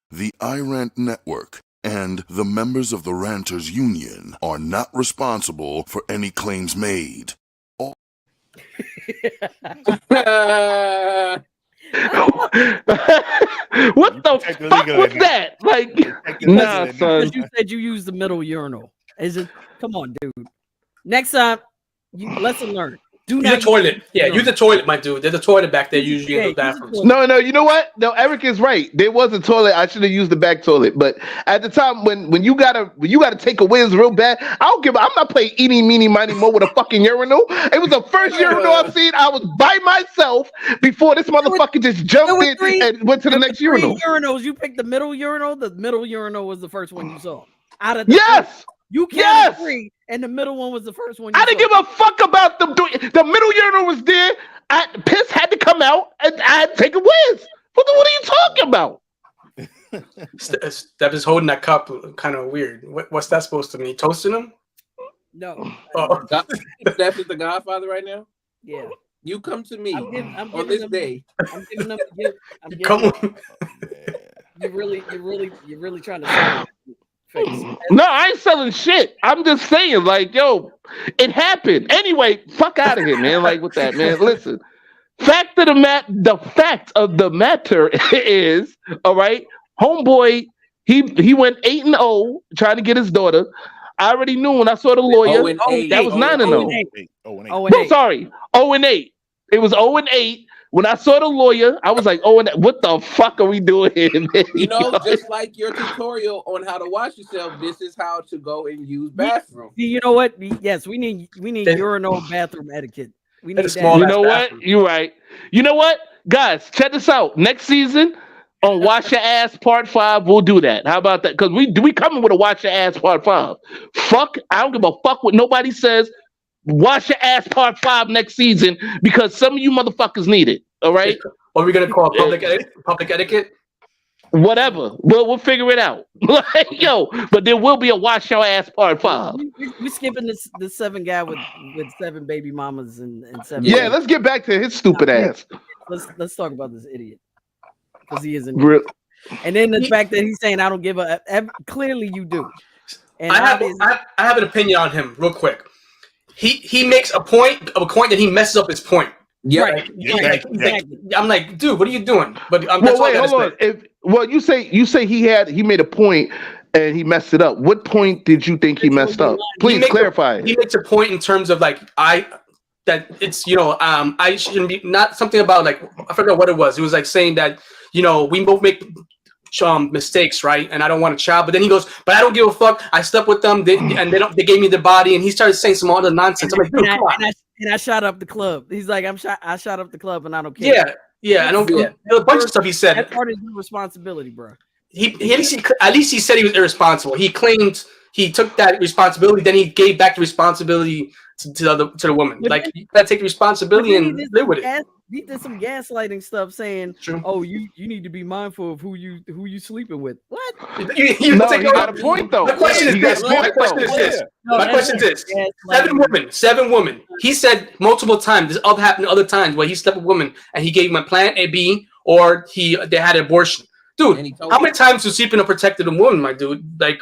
The iRant Network and the members of the Ranters Union are not responsible for any claims made. What the fuck was that? Like, nah, son. You said you used the middle urinal. Is it? Come on, dude. Next time, lesson learned. Do not use the toilet. Yeah, use the toilet, my dude. There's a toilet back there usually in the bathrooms. No, you know what? No, Eric is right. There was a toilet. I should have used the back toilet. But at the time when you gotta take a whiz real bad, I'm not playing eeny, meeny, miny, mo with a fucking urinal. It was the first urinal I've seen. I was by myself before this motherfucker just jumped in and went to the next urinal. Urinals. You picked the middle urinal. The middle urinal was the first one you saw. Out of the yes. You counted 3, and the middle one was the first one. I didn't give a fuck about the middle urinal was there. Piss had to come out, and I had to take a whiz. What are you talking about? Steph is holding that cup, kind of weird. What's that supposed to mean? Toasting him? No. Steph is the Godfather right now. Yeah. You come to me on this day. I'm giving them a gift. Come on. You're really trying to sell it. No, I ain't selling shit. I'm just saying, like, yo, it happened. Anyway, fuck out of here, man. Like, with that, man. Listen, the fact of the matter is, all right, homeboy, he went 8-0 trying to get his daughter. I already knew when I saw the lawyer. That was 9-0. No, sorry, 0-8. It was 0-8. When I saw the lawyer, I was like, what the fuck are we doing here, man? You know, just like your tutorial on how to wash yourself, this is how to go and use bathroom. You know what? Yes, we need urinal bathroom etiquette. We need that. You know what? You're right. You know what? Guys, check this out. Next season on Wash Your Ass Part 5, we'll do that. How about that? Because we coming with a Wash Your Ass Part 5. Fuck, I don't give a fuck what nobody says. Wash Your Ass Part 5 next season because some of you motherfuckers need it. All right. What are we gonna call it? Public etiquette? Whatever. We'll figure it out. Like, yo, but there will be a Wash Your Ass Part 5. We skipping the 7 guy with 7 baby mamas and 7. Yeah, let's get back to his stupid ass. Let's talk about this idiot because he isn't. And then the fact that he's saying I don't give a clearly you do. And I have an opinion on him real quick. He makes a point that he messes up his point. Yeah, right. Exactly. I'm like, dude, what are you doing? But wait, hold on. You say he made a point and he messed it up. What point did you think he messed up? Please clarify. He makes a point in terms of like that it's I shouldn't be not something about like I forgot what it was. It was like saying that we both make mistakes, right? And I don't want a child. But then he goes, but I don't give a fuck. I slept with them, they gave me the body, and he started saying some other nonsense. I'm like, dude, come on. And I shot up the club. He's like, I shot up the club, and I don't care. Yeah. I don't. Yeah. A bunch of stuff he said. That's part of your responsibility, bro. At least he said he was irresponsible. He claimed he took that responsibility, then he gave back the responsibility to the woman. Like you gotta take the responsibility and live with it. He did some gaslighting stuff, saying, "Oh, you need to be mindful of who you sleeping with." What? You got a point though. The question is this. My question is this: 7 women. He said multiple times. This all happened other times where he slept with women and he gave him a plan A, B, or they had an abortion. Dude, how many times you sleep in a protected woman, my dude? Like,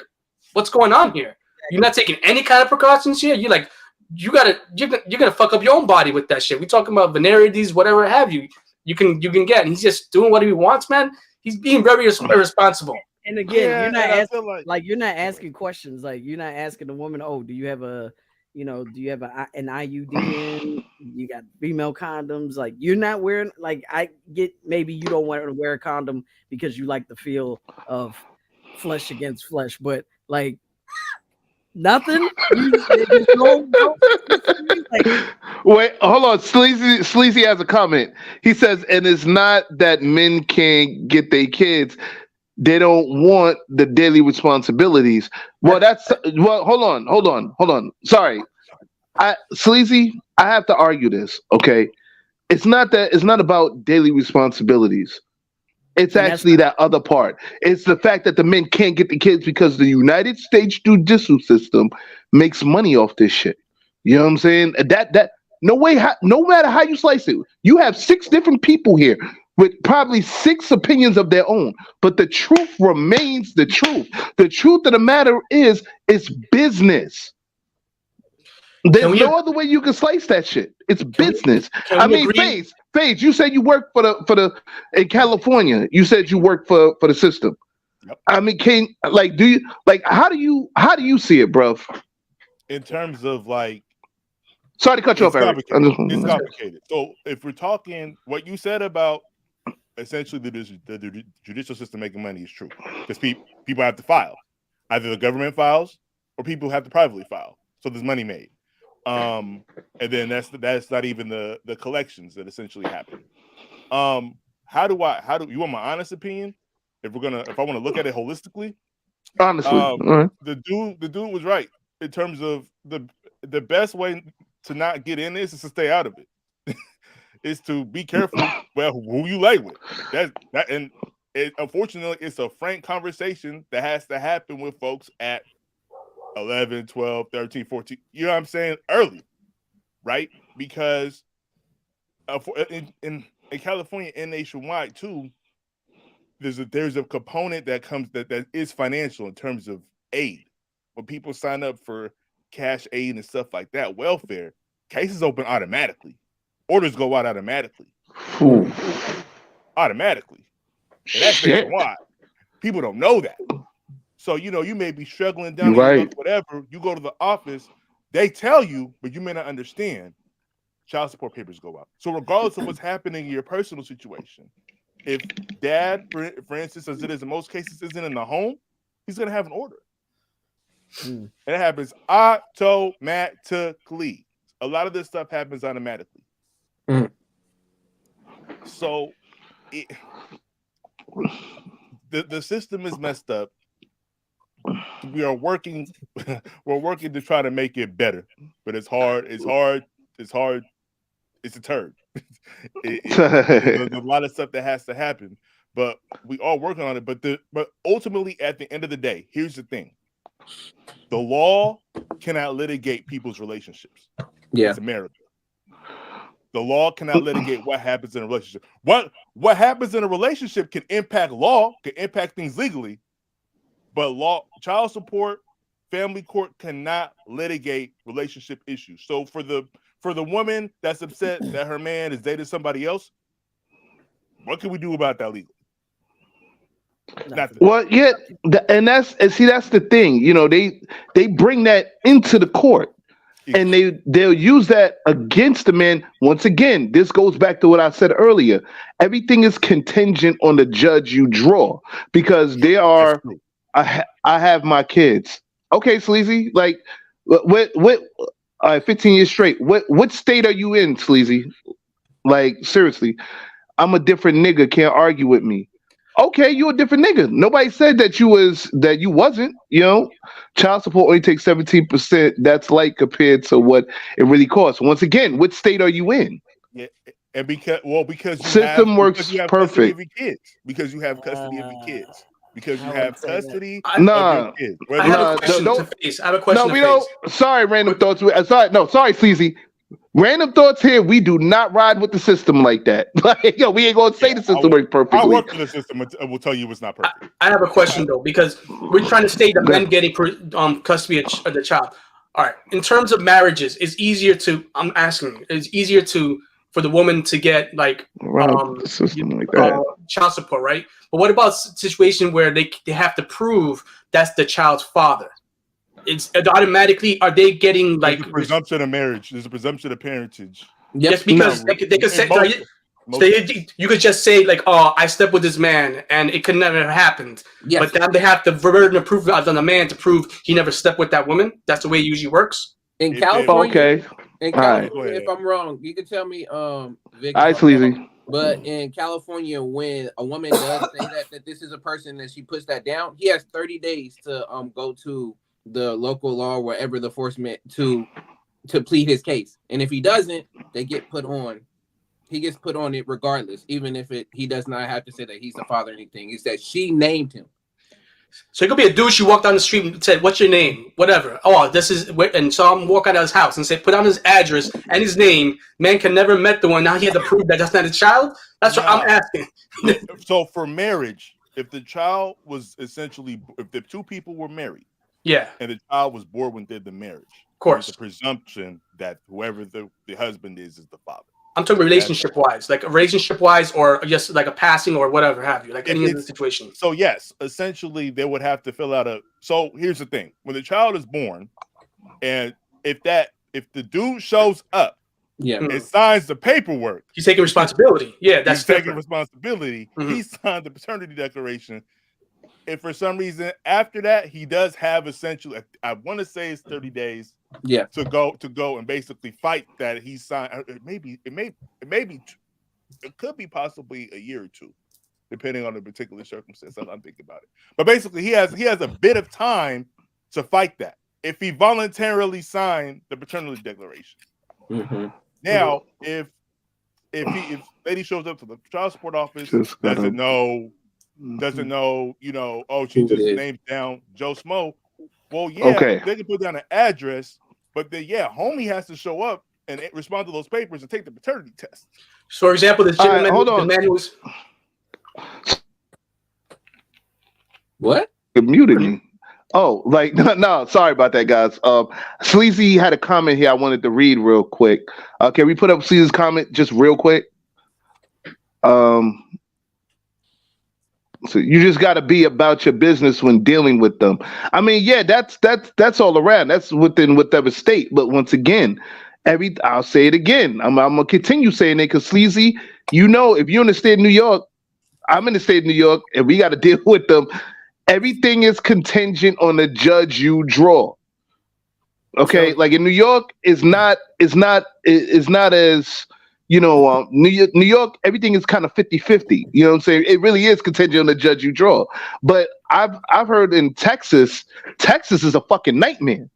what's going on here? You're not taking any kind of precautions here. You're gonna fuck up your own body with that shit. We talking about venereal, whatever have you. You can get. And he's just doing what he wants, man. He's being very irresponsible. And again, you're not asking you're not asking questions. Like you're not asking the woman, "Oh, do you have an IUD in? You got female condoms?" Like you're not wearing. Like I get maybe you don't want to wear a condom because you like the feel of flesh against flesh, but like. Nothing. Wait, hold on. Sleazy has a comment. He says, and it's not that men can't get their kids. They don't want the daily responsibilities. Well, hold on. Sorry. Sleazy, I have to argue this, okay? It's not about daily responsibilities. It's actually that other part. It's the fact that the men can't get the kids because the United States judicial system makes money off this shit. You know what I'm saying? That no matter how you slice it, you have 6 different people here with probably 6 opinions of their own. But the truth remains the truth. The truth of the matter is, it's business. There's no other way you can slice that shit. It's business. I mean, FaZe, you said you work for the in California. You said you work for the system. Yep. I mean, how do you see it, bro? In terms of like, sorry to cut you off, Eric. It's complicated. So if we're talking what you said about essentially the judicial system making money is true, because people have to file. Either the government files or people have to privately file. So there's money made. And then that's not even the collections that essentially happen. How do you want my honest opinion? If I want to look at it holistically, honestly, the dude was right in terms of the best way to not get in this is to stay out of it. Is to be careful who you lay with. Unfortunately, it's a frank conversation that has to happen with folks at 11, 12, 13, 14, you know what I'm saying? Early, right? Because in California and nationwide too, there's a component that comes that is financial in terms of aid. When people sign up for cash aid and stuff like that, welfare, cases open automatically. Orders go out automatically. Ooh. Automatically. And that's nationwide. People don't know that. So, you may be struggling down whatever. You go to the office, they tell you, but you may not understand. Child support papers go out. So regardless of what's happening in your personal situation, if dad, for instance, as it is in most cases, isn't in the home, he's going to have an order. And it happens automatically. A lot of this stuff happens automatically. So the system is messed up. We're working to try to make it better, but it's hard. It's a turd. There's a lot of stuff that has to happen, but we are working on it. But ultimately, at the end of the day, here's the thing: the law cannot litigate people's relationships. Yeah, it's America. The law cannot litigate what happens in a relationship. What happens in a relationship can impact law, can impact things legally, but child support, family court cannot litigate relationship issues. So for the woman that's upset that her man is dating somebody else, what can we do about that legally? Nothing. Well, yeah, and that's the thing. You know, they bring that into the court. And they'll use that against the man. Once again, this goes back to what I said earlier. Everything is contingent on the judge you draw, because they are. I have my kids. Okay, Sleazy. Like, what? 15 years straight. What state are you in, Sleazy? Like, seriously, I'm a different nigga. Can't argue with me. Okay, you a different nigga. Nobody said that you wasn't. You know, child support only takes 17%. That's light compared to what it really costs. Once again, what state are you in? Yeah, and because system works perfect. Because you have custody of your kids. Because you have custody of your kids. I have a question to face. I have a question to face. No, sorry, Random Thoughts. Sorry, Sleazy. Random Thoughts here. We do not ride with the system like that. Like, yo, we ain't gonna say the system works perfectly. I work for the system and will tell you it's not perfect. I have a question though, because we're trying to state that men getting custody of the child. All right, in terms of marriages, it's easier to. I'm asking. It's easier for the woman to get like child support, right? But what about situation where they have to prove that's the child's father? It's automatically, are they getting like there's a presumption of marriage? There's a presumption of parentage. Yes, because they could say you could just say like, "Oh, I slept with this man, and it could never have happened." Yes. But then they have the burden of proof on the man to prove he never slept with that woman. That's the way it usually works. In California, okay. In California, if I'm wrong, you can tell me, Vic. Sleazy. But in California, when a woman does say that this is a person that she puts that down, he has 30 days to go to the local law, wherever the enforcement to plead his case. And if he doesn't, they get put on. He gets put on it regardless, even if he does not have to say that he's the father or anything. It's that she named him. So it could be a dude. She walked down the street and said, "What's your name?" Whatever. Oh, this is. And saw him walk out of his house and said, "Put down his address and his name." Man can never met the one. Now he has to prove that that's not a child. That's what I'm asking. So for marriage, if the child was essentially, if the two people were married, yeah, and the child was born when they did the marriage, of course, the presumption that whoever the husband is the father. I'm talking relationship-wise, like relationship-wise, or just like a passing or whatever have you, like any other situation. So yes, essentially they would have to fill out So here's the thing: when the child is born, and if the dude shows up, and signs the paperwork, he's taking responsibility. Yeah, that's taking responsibility. Mm-hmm. He signed the paternity declaration. If for some reason after that he does have essentially, I want to say it's 30 days. Yeah, to go and basically fight that he signed. It could be possibly a year or two, depending on the particular circumstance. I'm thinking about it. But basically, he has a bit of time to fight that if he voluntarily signed the paternity declaration. Mm-hmm. Now, if lady shows up to the child support office, doesn't know, she just names down Joe Smo. Well, they can put down an address, but then homie has to show up and respond to those papers and take the paternity test. So, for example, this gentleman, hold on. The man was what? It muted me. Oh, like no, sorry about that, guys. Sleazy had a comment here I wanted to read real quick. Can we put up Sleazy's comment just real quick? So you just got to be about your business when dealing with them. I mean, yeah, that's all around. That's within whatever state. But once again, I'll say it again. I'm gonna continue saying it because Sleazy, if you're in the state of New York, I'm in the state of New York, and we got to deal with them. Everything is contingent on the judge you draw. Okay, like in New York, is not as New York, everything is kind of 50-50. You know what I'm saying? It really is contingent on the judge you draw. But I've heard in Texas is a fucking nightmare.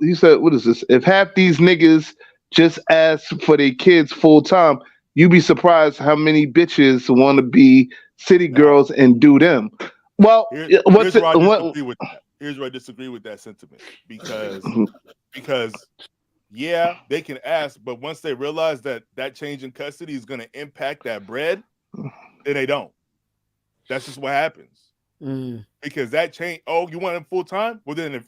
He said, what is this? If half these niggas just ask for their kids full time, you'd be surprised how many bitches want to be city girls and do them. Well, here's where I disagree with that sentiment because yeah, they can ask, but once they realize that change in custody is going to impact that bread, then they don't. That's just what happens. Because that change. Oh, you want him full time? Well, then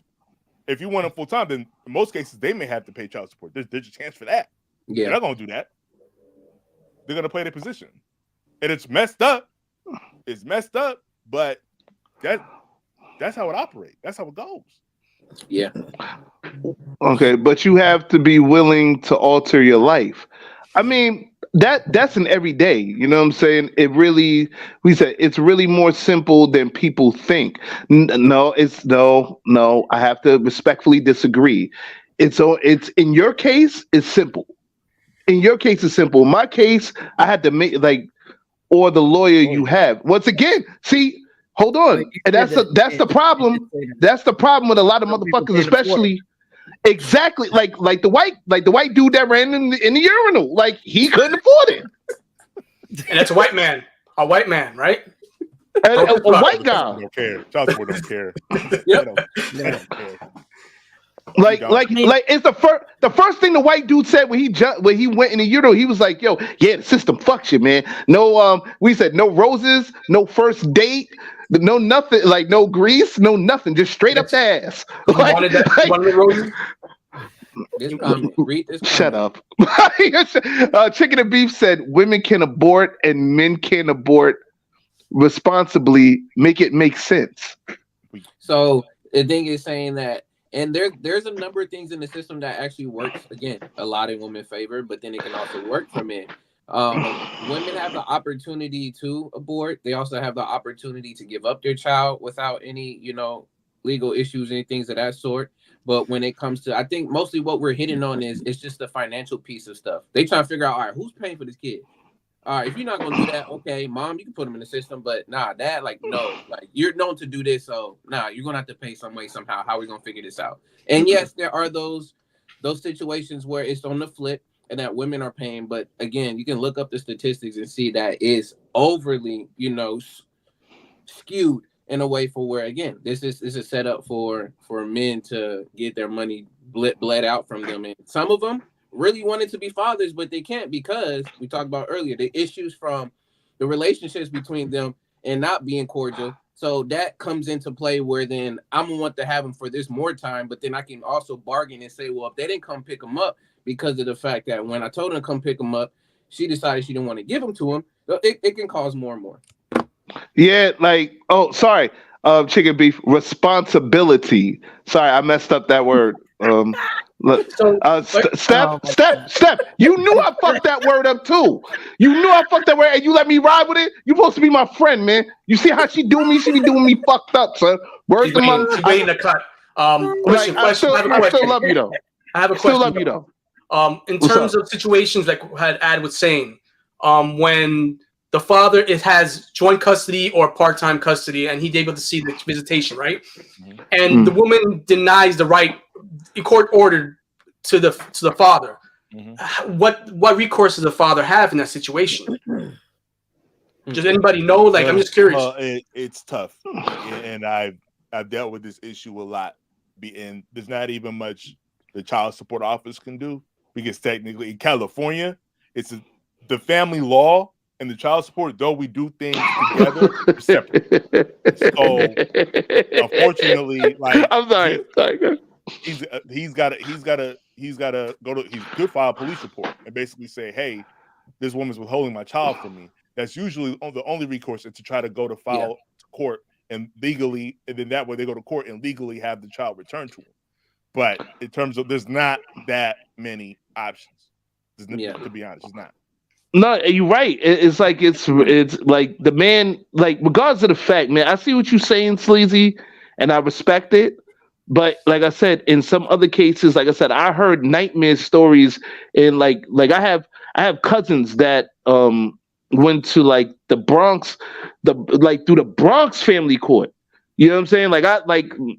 if you want him full time, then in most cases they may have to pay child support. There's a chance for that. Yeah, they're not going to do that. They're going to play their position, and it's messed up. It's messed up, but that's how it operates. That's how it goes. Yeah. Okay, but you have to be willing to alter your life. I mean, that's an everyday, you know what I'm saying? We said it's really more simple than people think. No, no, I have to respectfully disagree. It's in your case, it's simple. In your case, it's simple. In my case, I had to make or the lawyer you have. Once again, see, hold on. And that's the problem. That's the problem with a lot of motherfuckers, especially exactly like the white dude that ran in the urinal. Like he couldn't afford it. And that's a white man, right? A white guy. Don't care. Child support don't care. Yep. They don't care. Like it's the first thing the white dude said when he went in the urinal. He was like, "Yo, yeah, the system fucks you, man. No, we said no roses, no first date, no nothing, like no grease, no nothing, just straight up the ass." Wanted the roses? Read this. Shut up. Chicken and Beef said women can abort and men can abort responsibly. Make it make sense. So the thing is saying that. And there's a number of things in the system that actually works, again, a lot in women's favor, but then it can also work for men. Women have the opportunity to abort. They also have the opportunity to give up their child without any, legal issues, any things of that sort. But when it comes to, I think mostly what we're hitting on is it's just the financial piece of stuff. They trying to figure out, all right, who's paying for this kid? All right, if you're not going to do that, okay, mom, you can put them in the system, but nah, dad, no, you're known to do this, so nah, you're going to have to pay some way somehow. How are we going to figure this out? And yes, there are those situations where it's on the flip and that women are paying, but again, you can look up the statistics and see that it's overly, skewed in a way for where, again, this is set up for men to get their money bled out from them. And some of them really wanted to be fathers, but they can't because we talked about earlier the issues from the relationships between them and not being cordial. So that comes into play where then I'm gonna want to have them for this more time, but then I can also bargain and say, well, if they didn't come pick them up because of the fact that when I told them to come pick them up, she decided she didn't want to give them to him. It can cause more and more. Yeah, sorry, Chicken Beef, responsibility. Sorry, I messed up that word. Look, Steph, you knew I fucked that word up too. You knew I fucked that word and you let me ride with it. You supposed to be my friend, man. You see how she do me? She be doing me fucked up, son. Word to mom. She's waiting to cut. Question. I still love you though. I have a question. Still love you though. In terms of situations like Ad was saying, when the father has joint custody or part-time custody, and he's able to see the visitation, right? And the woman denies the right, court ordered to the father. What recourse does the father have in that situation? Does anybody know? I'm just curious. Well, it's tough, and I've dealt with this issue a lot. And there's not even much the child support office can do because technically in California, it's the family law. And the child support, though we do things together, separate. So, unfortunately, I'm sorry. He's got to go to. He could file a police report and basically say, "Hey, this woman's withholding my child from me." That's usually the only recourse is to try to go to file to court and legally, and then that way they go to court and legally have the child returned to him. But in terms of, there's not that many options. To be honest, it's not. No, you're right. It's like the man, regardless of the fact, man, I see what you're saying, Sleazy, and I respect it. But like I said, in some other cases, like I said, I heard nightmare stories, and I have cousins that went to the Bronx, through the Bronx family court. You know what I'm saying?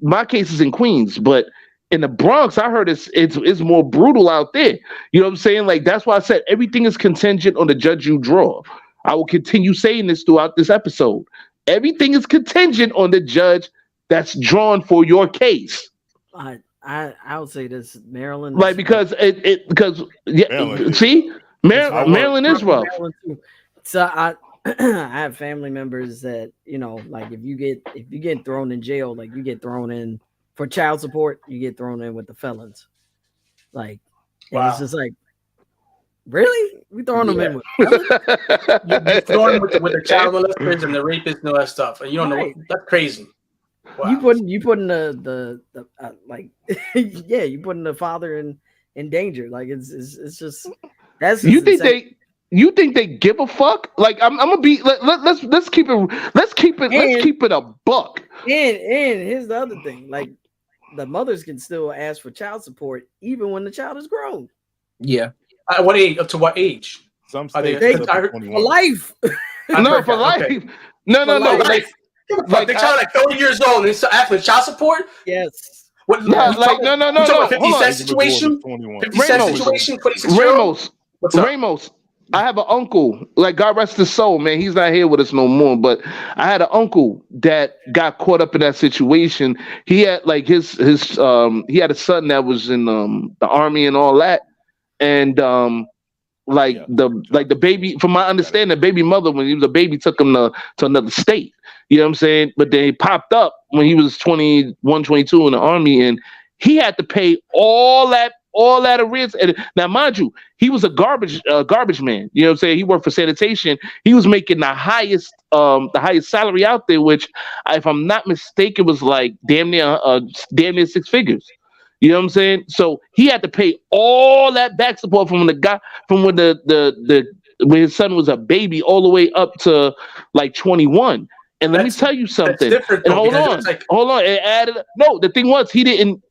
My case is in Queens, but in the Bronx, I heard it's more brutal out there. You know what I'm saying? That's why I said everything is contingent on the judge you draw. I will continue saying this throughout this episode. Everything is contingent on the judge that's drawn for your case. I I would say this Maryland. Like because yeah, Maryland see, Maryland is rough. Maryland too. So I I have family members that like if you get thrown in jail, like you get thrown in for child support, you get thrown in with the felons. Like it's just like, really? We throwing them in with felons? You're throwing with the child molesters and the rapists and all that stuff, and you don't know that's crazy. Wow. You putting the like you putting the father in danger. Like it's just that's you think they give a fuck? Like I'm gonna be let's keep it a buck. And here's the other thing, like the mothers can still ask for child support even when the child is grown. Yeah. At what age? Up to what age? Some states for life. No, for life. Okay. No. Like the child 30 years old and it's after child support? Yes. What, no. 50 cent situation? 50 cent situation? Ramos. I have an uncle, like God rest his soul, man. He's not here with us no more. But I had an uncle that got caught up in that situation. He had like his he had a son that was in the army and all that, and the baby, from my understanding, the baby mother when he was a baby took him to another state. You know what I'm saying? But they popped up when he was 21, 22 in the army, and he had to pay all that arrears. And now, mind you, he was a garbage man. You know what I'm saying? He worked for sanitation. He was making the highest salary out there, which, if I'm not mistaken, was like damn near 6 figures. You know what I'm saying? So he had to pay all that back support from when his son was a baby all the way up to like 21. And let me tell you something. And hold on. It added. No, the thing was he didn't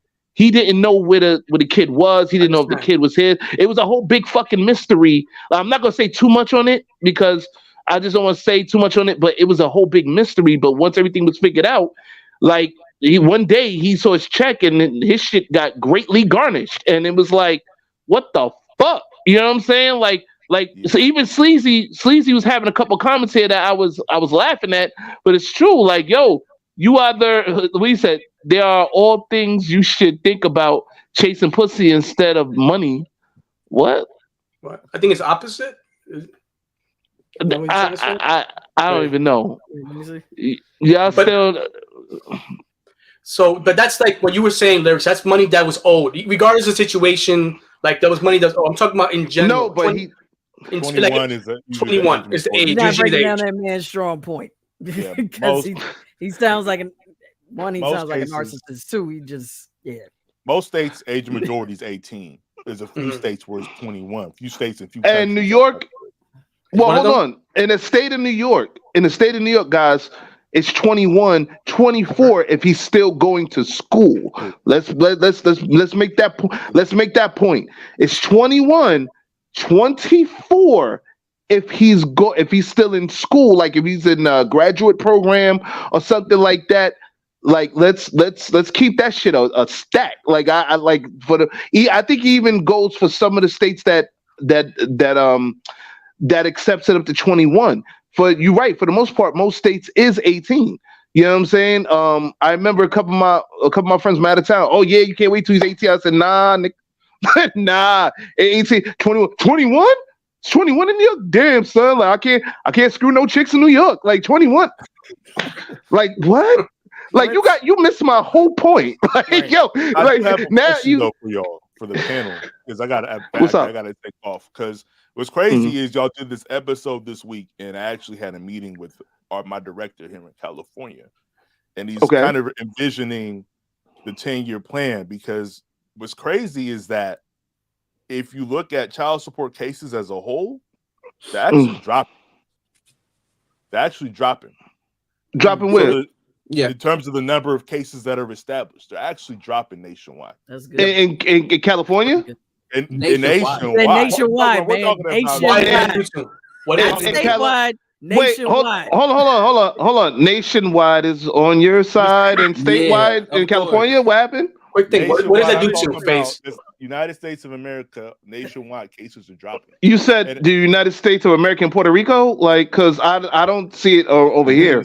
know where the kid was. He didn't know if the kid was his. It was a whole big fucking mystery. I'm not gonna say too much on it because I just don't want to say too much on it. But it was a whole big mystery. But once everything was figured out, like one day he saw his check and his shit got greatly garnished, and it was like, what the fuck? You know what I'm saying? So even Sleazy was having a couple comments here that I was laughing at, but it's true. Like, yo, you either, we said, there are all things you should think about chasing pussy instead of money. What? I think it's opposite. I don't even know. Y'all still. So, but that's like what you were saying, Lyrics. That's money that was owed, regardless of the situation. Like there was money that was owed. I'm talking about in general. No, but 21 is the age. You're not breaking down that man's strong point. Yeah, because he sounds like he sounds like a narcissist too. He just Most states age majority is 18. There's a few states where it's 21. A few states and New York. Well, hold on. In the state of New York, guys, it's 21, 24 if he's still going to school. Let's make that point. It's 21, 24 if he's still in school, like if he's in a graduate program or something like that. Like let's keep that shit a stack. Like I like I think he even goes for some of the states that accepts it up to 21. But you're right, for the most part, most states is 18. You know what I'm saying? I remember a couple of my friends from out of town. Oh yeah, you can't wait till he's 18. I said, nah, Nick. Nah, 18, 21. 21? It's 21 in New York? Damn, son. Like I can't screw no chicks in New York. Like 21. Like what? Like you missed my whole point. Like yo, like now for y'all for the panel because I gotta take off because what's crazy is y'all did this episode this week and I actually had a meeting with my director here in California, and he's kind of envisioning the 10-year plan because what's crazy is that if you look at child support cases as a whole, they're actually dropping. They're actually dropping. Dropping where? In terms of the number of cases that are established, they're actually dropping nationwide. That's good. In California? Nationwide, man. Nationwide. Wait, hold on. Nationwide is on your side and statewide in California. What happened? Quick thing. What does that do to your face? United States of America, nationwide cases are dropping. You said the United States of America and Puerto Rico? Like, because I don't see it over here.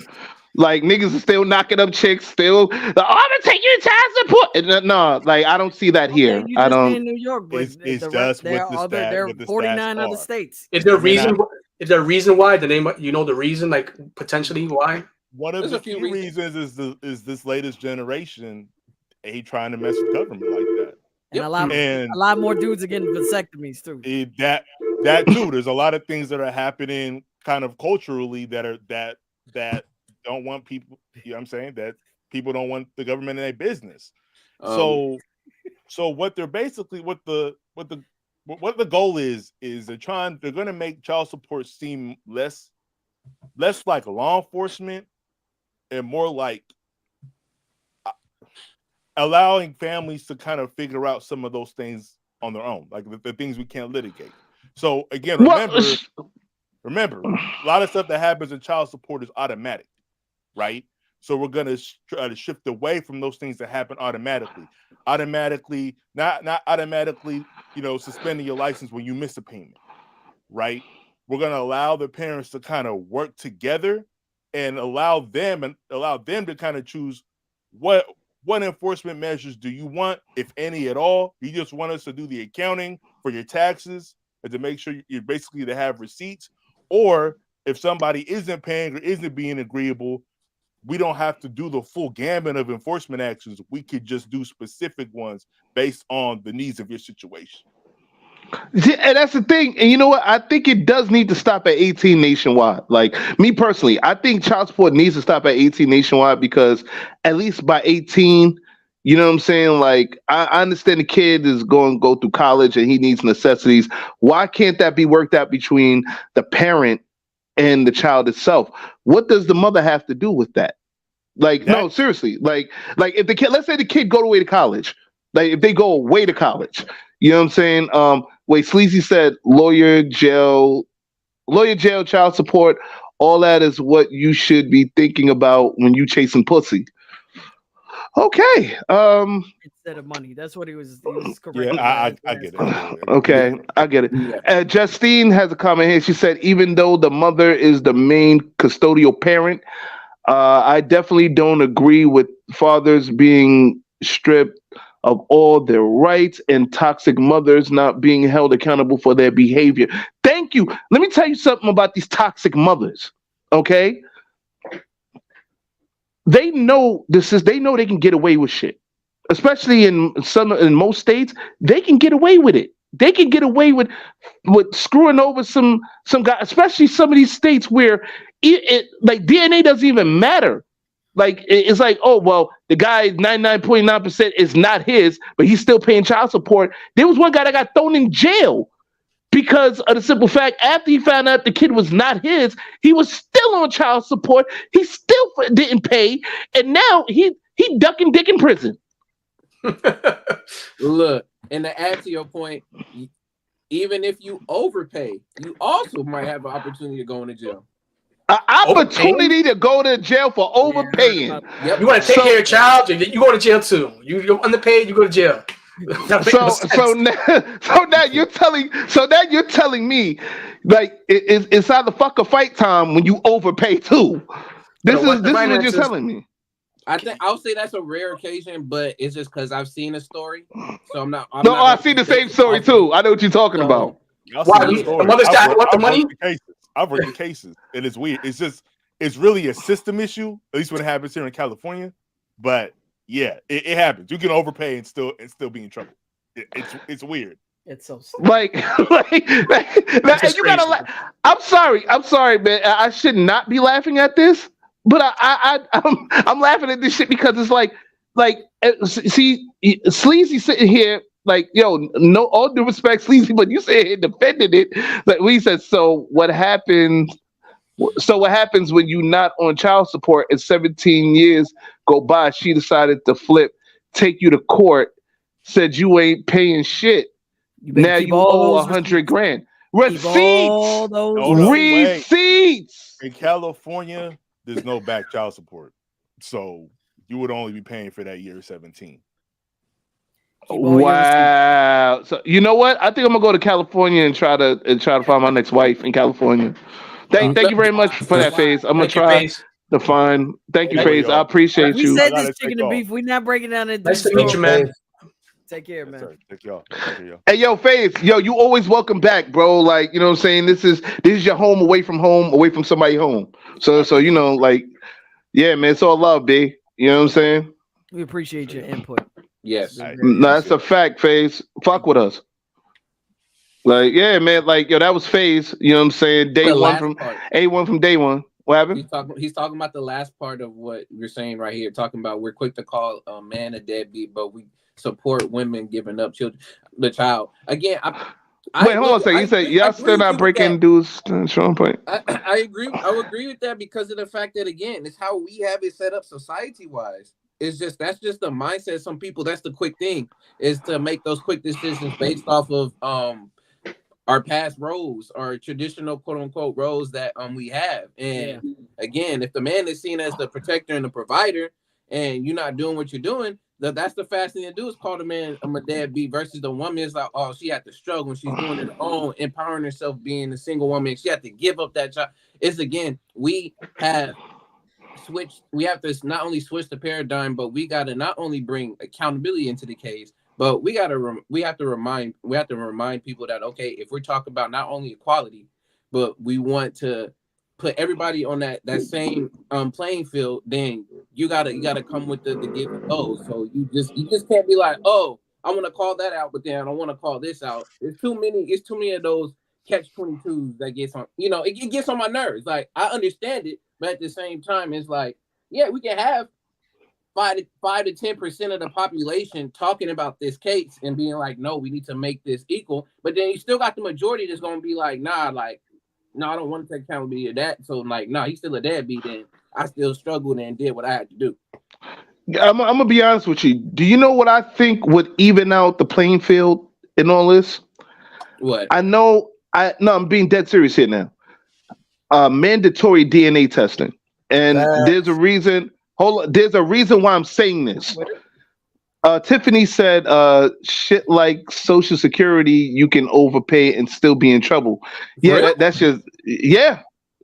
Like niggas are still knocking up chicks, still. I'm gonna take you to child support. No, like I don't see that here. You I just don't. in New York, but It's the just there what are other there are the stats 49 other are. states. Is there a And then reason? Is there a reason why the name? You know the reason, like potentially why? One of There's the a few key reasons is this latest generation trying to mess with government like that. And And a lot more dudes are getting vasectomies too. That too. There's a lot of things that are happening kind of culturally that don't want people. You know what I'm saying? That people don't want the government in their business. So what they're basically what the goal is they're going to make child support seem less like law enforcement and more like allowing families to kind of figure out some of those things on their own, like the things we can't litigate. So again, remember, a lot of stuff that happens in child support is automatic, right? So we're going to try to shift away from those things that happen automatically. Not automatically, suspending your license when you miss a payment, right? We're going to allow the parents to kind of work together and allow them to kind of choose what enforcement measures do you want, if any at all. You just want us to do the accounting for your taxes and to make sure you're basically to have receipts, or if somebody isn't paying or isn't being agreeable, we don't have to do the full gamut of enforcement actions. We could just do specific ones based on the needs of your situation. And that's the thing. And you know what? I think it does need to stop at 18 nationwide. Like me personally, I think child support needs to stop at 18 nationwide because at least by 18, you know what I'm saying? Like I understand the kid is going to go through college and he needs necessities. Why can't that be worked out between the parent and the child itself? What does the mother have to do with that? Like, no, seriously. Like if the kid, let's say the kid go away to college. Like if they go away to college, you know what I'm saying? Wait, Sleazy said lawyer, jail, child support. All that is what you should be thinking about when you chasing pussy. Okay. Instead of money, that's what he was correct. Yeah, I get it. Okay, I get it. Justine has a comment here. She said, even though the mother is the main custodial parent, I definitely don't agree with fathers being stripped of all their rights and toxic mothers not being held accountable for their behavior. Thank you. Let me tell you something about these toxic mothers. Okay. They know they know they can get away with shit. Especially in most states, they can get away with it. They can get away with screwing over some guy, especially some of these states where like DNA doesn't even matter. Like it's like, oh well, the guy 99.9% is not his, but he's still paying child support. There was one guy that got thrown in jail because of the simple fact after he found out the kid was not his, he was still on child support. He still didn't pay, and now he ducking dick in prison. Look, and to add to your point, even if you overpay, you also might have an opportunity to go into jail. An opportunity to go to jail for overpaying. Yep. You want to take care of your child, you go to jail too. You're underpaid, you go to jail. So now you're telling me like it's either fuck or fight time when you overpay too. This is what you're telling me. I think I'll say that's a rare occasion, but it's just because I've seen a story, so I'm not. I've seen the same story too. I know what you're talking about. Why the mother's got want the money? I've worked in cases, and it's weird. It's really a system issue, at least when it happens here in California. But yeah, it happens. You can overpay and still be in trouble. It's weird. It's so like you gotta. I'm sorry, man. I should not be laughing at this, but I'm laughing at this shit because it's like see, Sleazy sitting here. Like, yo, no, all due respect, Sleazy, but you said it defended it. Like we said, so what happens when you not on child support and 17 years go by? She decided to flip, take you to court, said you ain't paying shit. Now you owe $100,000. Receipts. In California, there's no back child support, so you would only be paying for that year 17. Wow. So you know what? I think I'm gonna go to California and try to find my next wife in California. Thank you very much for that, FaZe. I'm gonna try. The fine. Thank you, Hey, FaZe. yo. I appreciate We you. said I gotta this chicken take and off. beef. We're not breaking down into Nice to meet you, man. Take care, Yes, man. sir. Take y'all. Take y'all. Hey, yo, FaZe, yo, you always welcome back, bro. Like, you know what I'm saying? This is your home, away from somebody home. So you know, like, yeah, man, it's all love, B. You know what I'm saying? We appreciate your input. Yes. All right. No, that's a fact, FaZe. Fuck with us. Like, yeah, man, like, yo, that was FaZe. You know what I'm saying? Day The one last from part. A1 from day one. What happened? He's talking about the last part of what you're saying right here. Talking about we're quick to call a man a deadbeat, but we support women giving up the child. Again, Wait, hold on a second. You say y'all still not breaking dudes' strong point? I agree. I would agree with that because of the fact that, again, it's how we have it set up society-wise. It's just that's just the mindset of some people. That's the quick thing, is to make those quick decisions based off of our past roles, our traditional quote unquote roles that we have. And again, if the man is seen as the protector and the provider, and you're not doing what you're doing, that's the fast thing to do is call the man a deadbeat versus the woman is like, oh, she had to struggle and she's doing it on empowering herself, being a single woman. She had to give up that child. It's, again, we have to not only switch the paradigm, but we got to not only bring accountability into the case, but we have to remind people that, okay, if we're talking about not only equality, but we want to put everybody on that same playing field, then you gotta come with the give and go. So you just can't be like, oh, I want to call that out, but then I don't want to call this out. It's too many of those catch-22s that gets on, it gets on my nerves. Like, I understand it, but at the same time, it's like, yeah, we can have 5 to 10% of the population talking about this case and being like, no, we need to make this equal. But then you still got the majority that's gonna be like, nah, no, I don't want to take accountability of that. So, like, nah, he's still a deadbeat, and I still struggled and did what I had to do. I'm gonna be honest with you. Do you know what I think would even out the playing field in all this? What? I'm being dead serious here now. Mandatory DNA testing, and there's a reason. There's a reason why I'm saying this. Tiffany said, "Shit like Social Security, you can overpay and still be in trouble." Yeah, that's just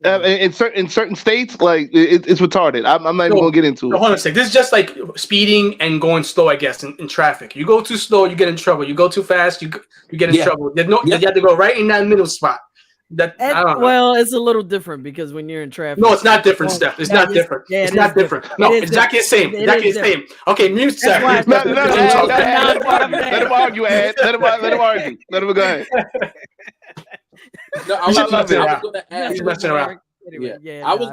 In certain states, like it's retarded. I'm not even gonna get into it. Hold on a second. This is just like speeding and going slow, I guess, in traffic. You go too slow, you get in trouble. You go too fast, you get in trouble. You have to go right in that middle spot. I don't know. Well, it's a little different because when you're in traffic. No, it's not different, Steph. It's not different. It's not different. No, exactly the same. Exactly the same. Okay, mute Steph. Let him argue, Ed. Let him argue. Let him go ahead. No, I was going to add. He's messing around. I was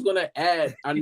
gonna add. I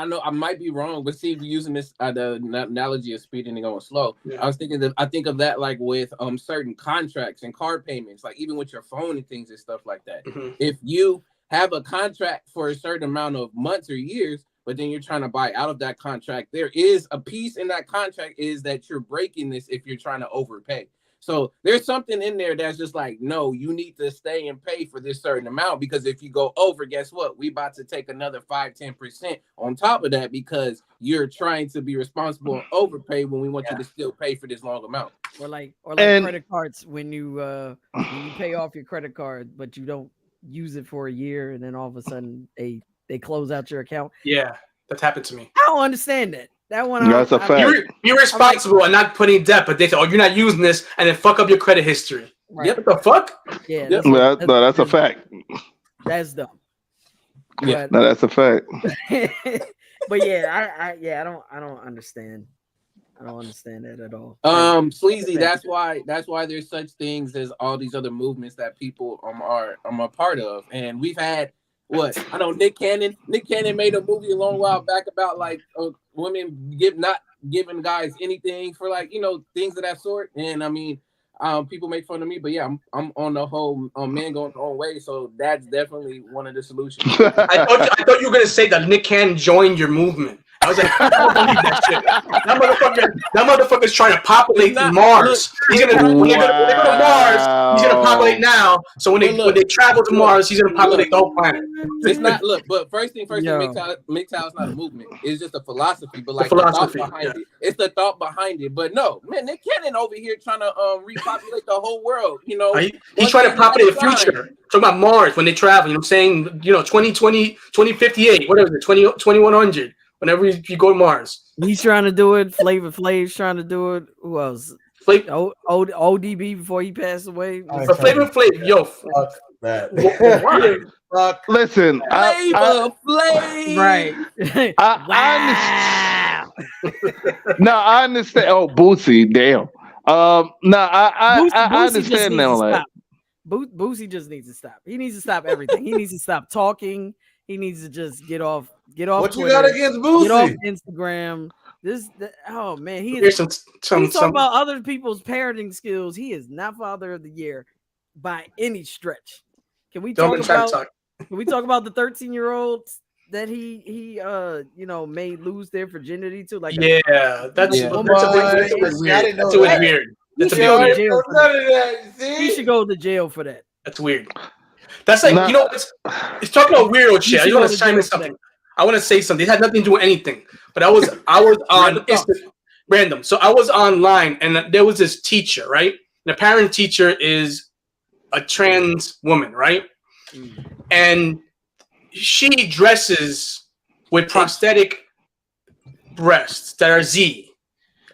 know I might be wrong, but see, we're using this the analogy of speeding and going slow. Yeah. I think of that like with certain contracts and car payments, like even with your phone and things and stuff like that. Mm-hmm. If you have a contract for a certain amount of months or years, but then you're trying to buy out of that contract, there is a piece in that contract is that you're breaking this if you're trying to overpay. So there's something in there that's just like, no, you need to stay and pay for this certain amount, because if you go over, guess what? We about to take another 5-10% on top of that because you're trying to be responsible and overpay when we want you to still pay for this long amount. Or like credit cards when you pay off your credit card, but you don't use it for a year, and then all of a sudden they close out your account. Yeah, that's happened to me. I don't understand that. That one, that's a fact. You're responsible and not putting debt, but they say, "Oh, you're not using this," and then fuck up your credit history. Right. Yep. What the fuck? Yeah, that's a fact. That's dumb. Yeah, that's a fact. But I don't understand. I don't understand that at all. Sleazy. That's why there's such things as all these other movements that people are a part of, and we've had. What I know, Nick Cannon made a movie a long while back about like women not giving guys anything for like things of that sort. And I mean, people make fun of me, but yeah, I'm on the whole men going their own way. So that's definitely one of the solutions. I thought you were gonna say that Nick Cannon joined your movement. I was like, I don't believe that shit. That motherfucker's trying to populate Mars. He's gonna when they go to Mars, he's gonna populate now. So when they travel to Mars, he's gonna populate the whole planet. It's not but first thing, MGTOW is not a movement. It's just a philosophy. But like the thought behind it. It's the thought behind it. But no, man, Nick Cannon over here trying to repopulate the whole world. You know, he's trying to populate the future. Talking about Mars when they travel. You know what I'm saying? You know, 2020, 2058, whatever, 2100. Whenever you go to Mars, he's trying to do it. Flavor Flav's trying to do it. Who else? ODB before he passed away. Flavor Flav, yo, fuck that. Listen, Flavor Flav, right? I understand. Oh, Boosie, damn. I understand now. Like, Boosie just needs to stop. He needs to stop everything. He needs to stop talking. He needs to just get off. What Twitter, you got against Boosie? Get off Instagram. Oh man, he's talking about other people's parenting skills. He is not Father of the Year by any stretch. Can we talk about the 13-year-old that he made lose their virginity to? Like, that's weird. That's weird. He should go to jail for that. That's weird. That's like, it's talking about weirdo shit. I just want to chime in something. I want to say something. It had nothing to do with anything. But I was on random. So I was online and there was this teacher, right? The parent teacher is a trans woman, right? And she dresses with prosthetic breasts that are Z.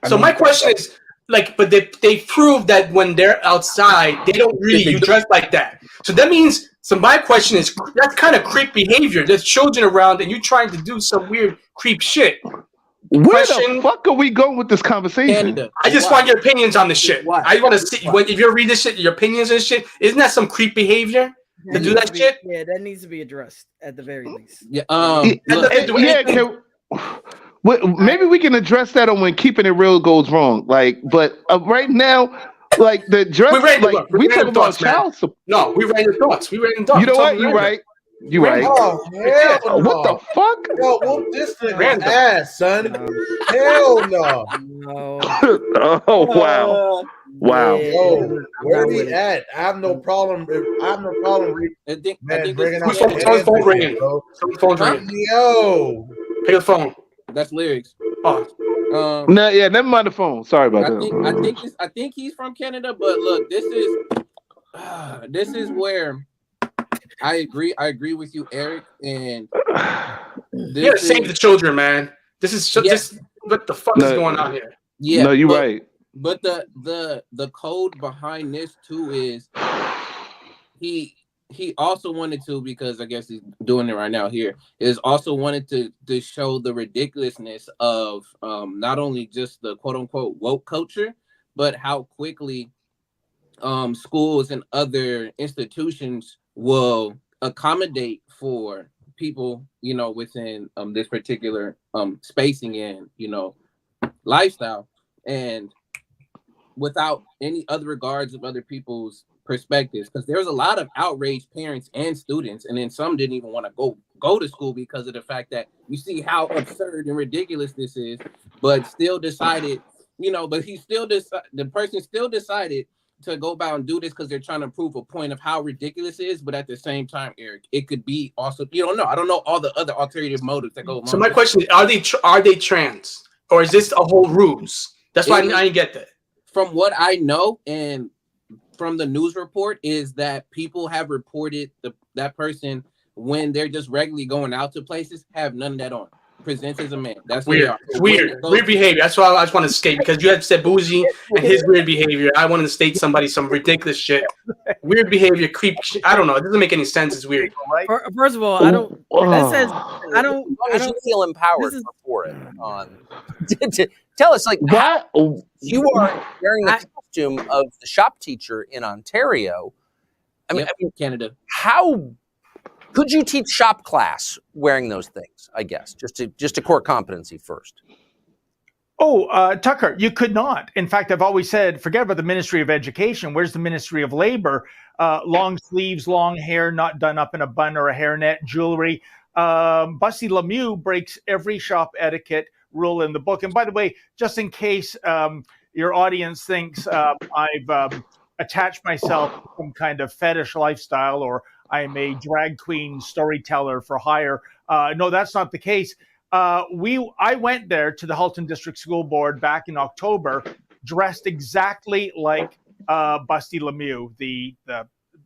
So my question is, like, but they prove that when they're outside, they don't really dress like that. So that means, so my question is, that's kind of creep behavior. There's children around and you're trying to do some weird creep shit. Where the fuck are we going with this conversation? Canada. I just want your opinions on this shit. I want to see, if you read this shit, your opinions and shit, isn't that some creep behavior to do that shit? Yeah, that needs to be addressed at the very least. Maybe we can address that on when keeping it real goes wrong. Like, but right now, like the dress, we talk about child support. No, we ran your thoughts. You know what? You're right. You're right. Oh, hell no. What the fuck? Yo, whoop this nigga ass, son. Hell no. Oh wow. Wow. Yo, where he at? I have no problem. I think someone's phone ringing. Someone's ringing. Yo, pick the phone. That's lyrics. Oh. No, yeah, never mind the phone. Sorry about that. I think he's from Canada, but look, this is where I agree with you, Eric. And you gotta save the children, man. This is just what the fuck is going on here? Yeah, no, you're right. But the code behind this too is he also wanted to, because I guess he's doing it right now here, is also wanted to show the ridiculousness of not only just the quote unquote woke culture, but how quickly schools and other institutions will accommodate for people, within this particular spacing and lifestyle, and without any other regards of other people's perspectives, because there's a lot of outraged parents and students, and then some didn't even want to go to school because of the fact that you see how absurd and ridiculous this is, but still decided, the person still decided to go about and do this because they're trying to prove a point of how ridiculous it is. But at the same time, Eric, it could be also, I don't know all the other alternative motives that go along. So my question is, are they trans, or is this a whole ruse? That's why I didn't get that. From what I know, and from the news report, is that people have reported that person, when they're just regularly going out to places, have none of that on. Presents as a man. That's weird. Weird behavior. That's why I just want to escape, because you had said Bougie and his weird behavior. I wanted to state some ridiculous shit. Weird behavior, creep shit. I don't know. It doesn't make any sense. It's weird. First of all, I don't. That says I don't. I don't feel empowered for it. Tell us, like, what you are wearing the costume of the shop teacher in Ontario. I mean, Canada. How could you teach shop class wearing those things? I guess just a core competency first. Tucker, you could not. In fact, I've always said, forget about the Ministry of Education. Where's the Ministry of Labor? Long sleeves, long hair, not done up in a bun or a hairnet, jewelry. Busty Lemieux breaks every shop etiquette rule in the book. And by the way, just in case your audience thinks I've attached myself to some kind of fetish lifestyle or I'm a drag queen storyteller for hire, no, that's not the case. I went there to the Halton District School Board back in October, dressed exactly like Busty Lemieux, the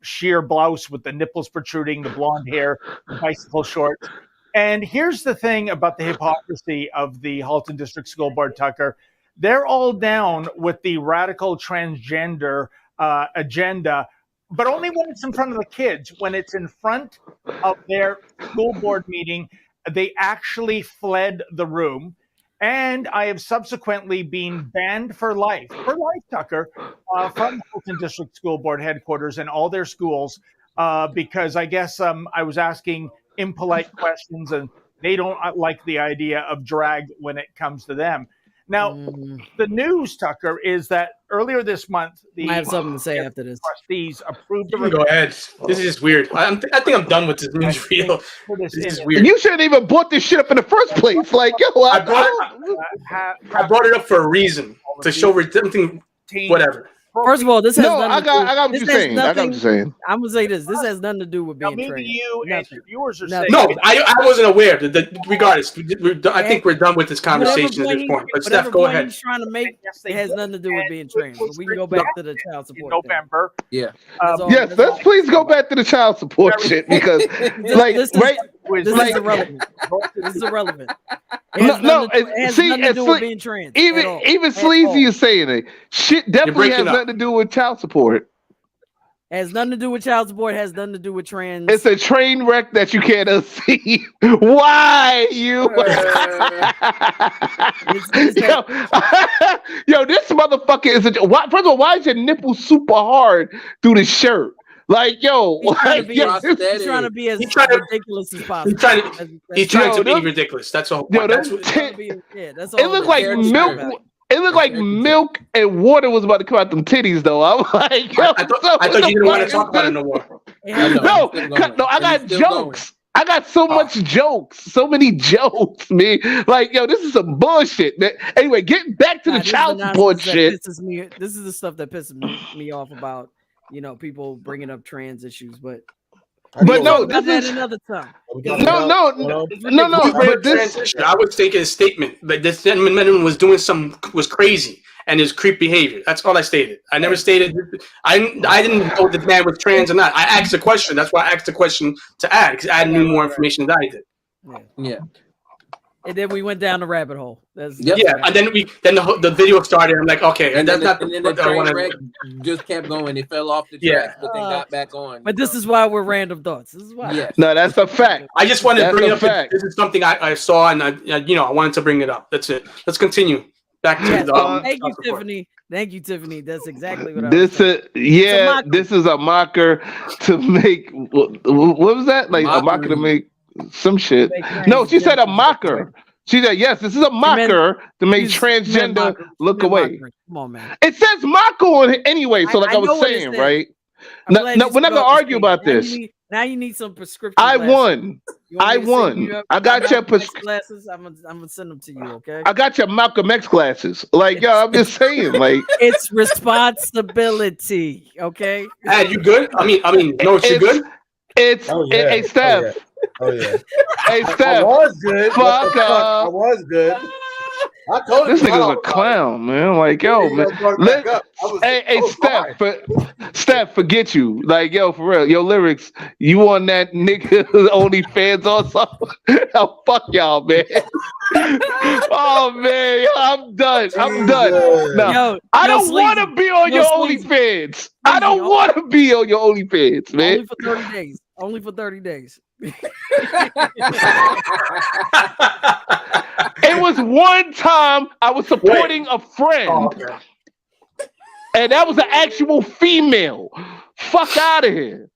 sheer blouse with the nipples protruding, the blonde hair, the bicycle shorts. And here's the thing about the hypocrisy of the Halton District School Board, Tucker. They're all down with the radical transgender agenda, but only when it's in front of the kids. When it's in front of their school board meeting, they actually fled the room. And I have subsequently been banned for life, Tucker, from Halton District School Board headquarters and all their schools, because I guess I was asking impolite questions and they don't like the idea of drag when it comes to them. Now, the news, Tucker, is that earlier this month, I have something to say after this. Trustees approved the. Go ahead. This is just weird. I think I'm done with this news reel. This is weird. You shouldn't even brought this shit up in the first place. Like, yo, I brought it up for a reason to show something. Whatever. First of all, this has nothing I got what you're saying. I got what you're saying. I'm gonna say this. This has nothing to do with being maybe trained. You and your viewers are saying. No, I wasn't aware. Regardless, I think we're done with this conversation at this point. But Steph, go ahead. He's trying to make it has nothing to do with being trained. But we can go back to the child support. In November. Yeah. Yes, let's please go back to the child support shit because, like, right. This is irrelevant. This is irrelevant. It has nothing to do with being trans. Even Sleazy is saying it. Shit definitely has nothing to do with child support. Has nothing to do with child support. Has nothing to do with trans. It's a train wreck that you can't unsee. Why you? Yo, this motherfucker is a. First of all, why is your nipple super hard through the shirt? Like, yo, he's trying to be as ridiculous as possible. He's trying to be ridiculous. That's all. Yo, that's all. It looked like milk. It looked like milk and water was about to come out them titties, though. I'm like, yo, I thought you didn't want to talk about it no more. No, I got jokes. I got so much jokes, so many jokes, man. Like, yo, this is some bullshit, man. Anyway, getting back to the child support shit. This is the stuff that pisses me off about, people bringing up trans issues, but no, this is another time. No. But this, I would take a statement that this gentleman was crazy and his creep behavior. That's all I stated. I never stated. I didn't know the man was trans or not. I asked a question. That's why I asked the question to add because I knew more information than I did. Yeah. And then we went down the rabbit hole. And then the video started. I'm like, okay, and that's then not. And then the train wreck just kept going. It fell off the track, but then got back on. But this is why we're random thoughts. This is why. Yes. No, that's a fact. I just wanted to bring it up. This is something I saw, and I wanted to bring it up. That's it. Let's continue. Back to the. Thank you, Tiffany. Thank you, Tiffany. That's exactly what I was saying. This is a mocker to make. What was that? Like a mocker to make some shit. No, she said a mocker. She said, yes, this is a mocker to make transgender look away. Come on, man. It says mocker on it anyway. So like I was saying, right? No, we're not going to argue about this. Now you need some prescription I won. I got your prescription glasses. I'm gonna send them to you, okay? I got your Malcolm X glasses. Like, yo, I'm just saying, like it's responsibility, okay? Hey, you good? I mean, no, you good? Hey, Steph. Oh yeah. Hey, Steph. I was good. Fuck I was good. I told this nigga's a clown, man. Like, yo, man. Hey, Steph, forget you. Like, yo, for real. Yo, lyrics, you on that nigga OnlyFans or something? Oh, fuck y'all, man. Oh, man. Yo, I'm done. No, I don't want to be on your OnlyFans. I don't want to be on your OnlyFans, man. Only for 30 days. It was one time I was supporting a friend, and that was an actual female. Fuck out of here.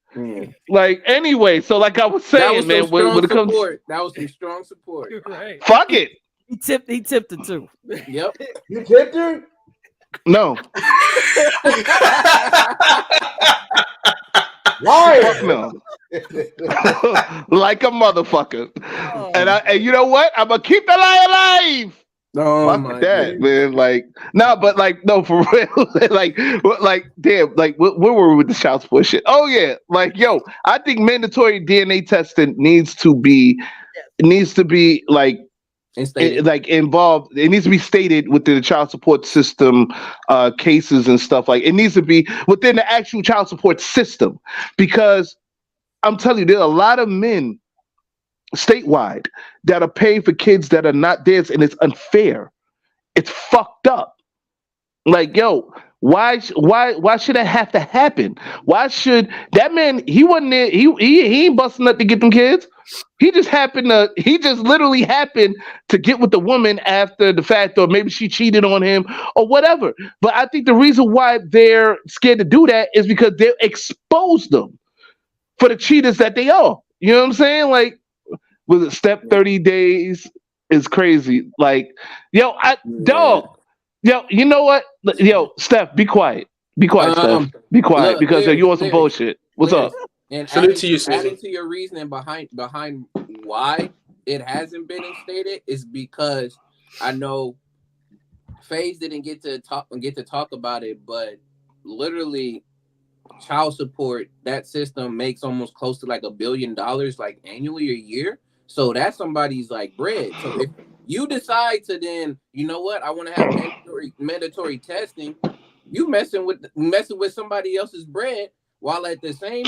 Like, anyway, so like I was saying, man, when it comes, that was some strong support. You're right. Fuck it. He tipped it too. Yep. You tipped her? No. Why? Fuck no. like a motherfucker. And you know what? I'm gonna keep the lie alive. Oh Fuck my that, goodness. man. Like, no, but like, no, for real. like, damn. Like, where were we with the child support shit? Oh yeah, like, yo, I think mandatory DNA testing needs to be like. Like involved, it needs to be stated within the child support system cases and stuff. Like it needs to be within the actual child support system, because I'm telling you, there are a lot of men statewide that are paying for kids that are not theirs, and it's unfair. It's fucked up. Like, yo, why should that have to happen? Why should that man? He wasn't there. He ain't busting up to get them kids. He just literally happened to get with the woman after the fact, or maybe she cheated on him or whatever. But I think the reason why they're scared to do that is because they expose them for the cheaters that they are. You know what I'm saying? Like, was it step 30 days is crazy. Like, yo, dog. Yo, you know what? Yo, Steph, be quiet. Be quiet, Steph. Be quiet, because you on some bullshit. What's up? And salute to you, adding to your reasoning behind why it hasn't been instated is because I know FaZe didn't get to talk about it, but literally child support, that system makes almost close to like $1 billion like annually a year. So that's somebody's like bread. So if you decide to then, you know what, I want to have mandatory testing, you messing with somebody else's bread, while at the same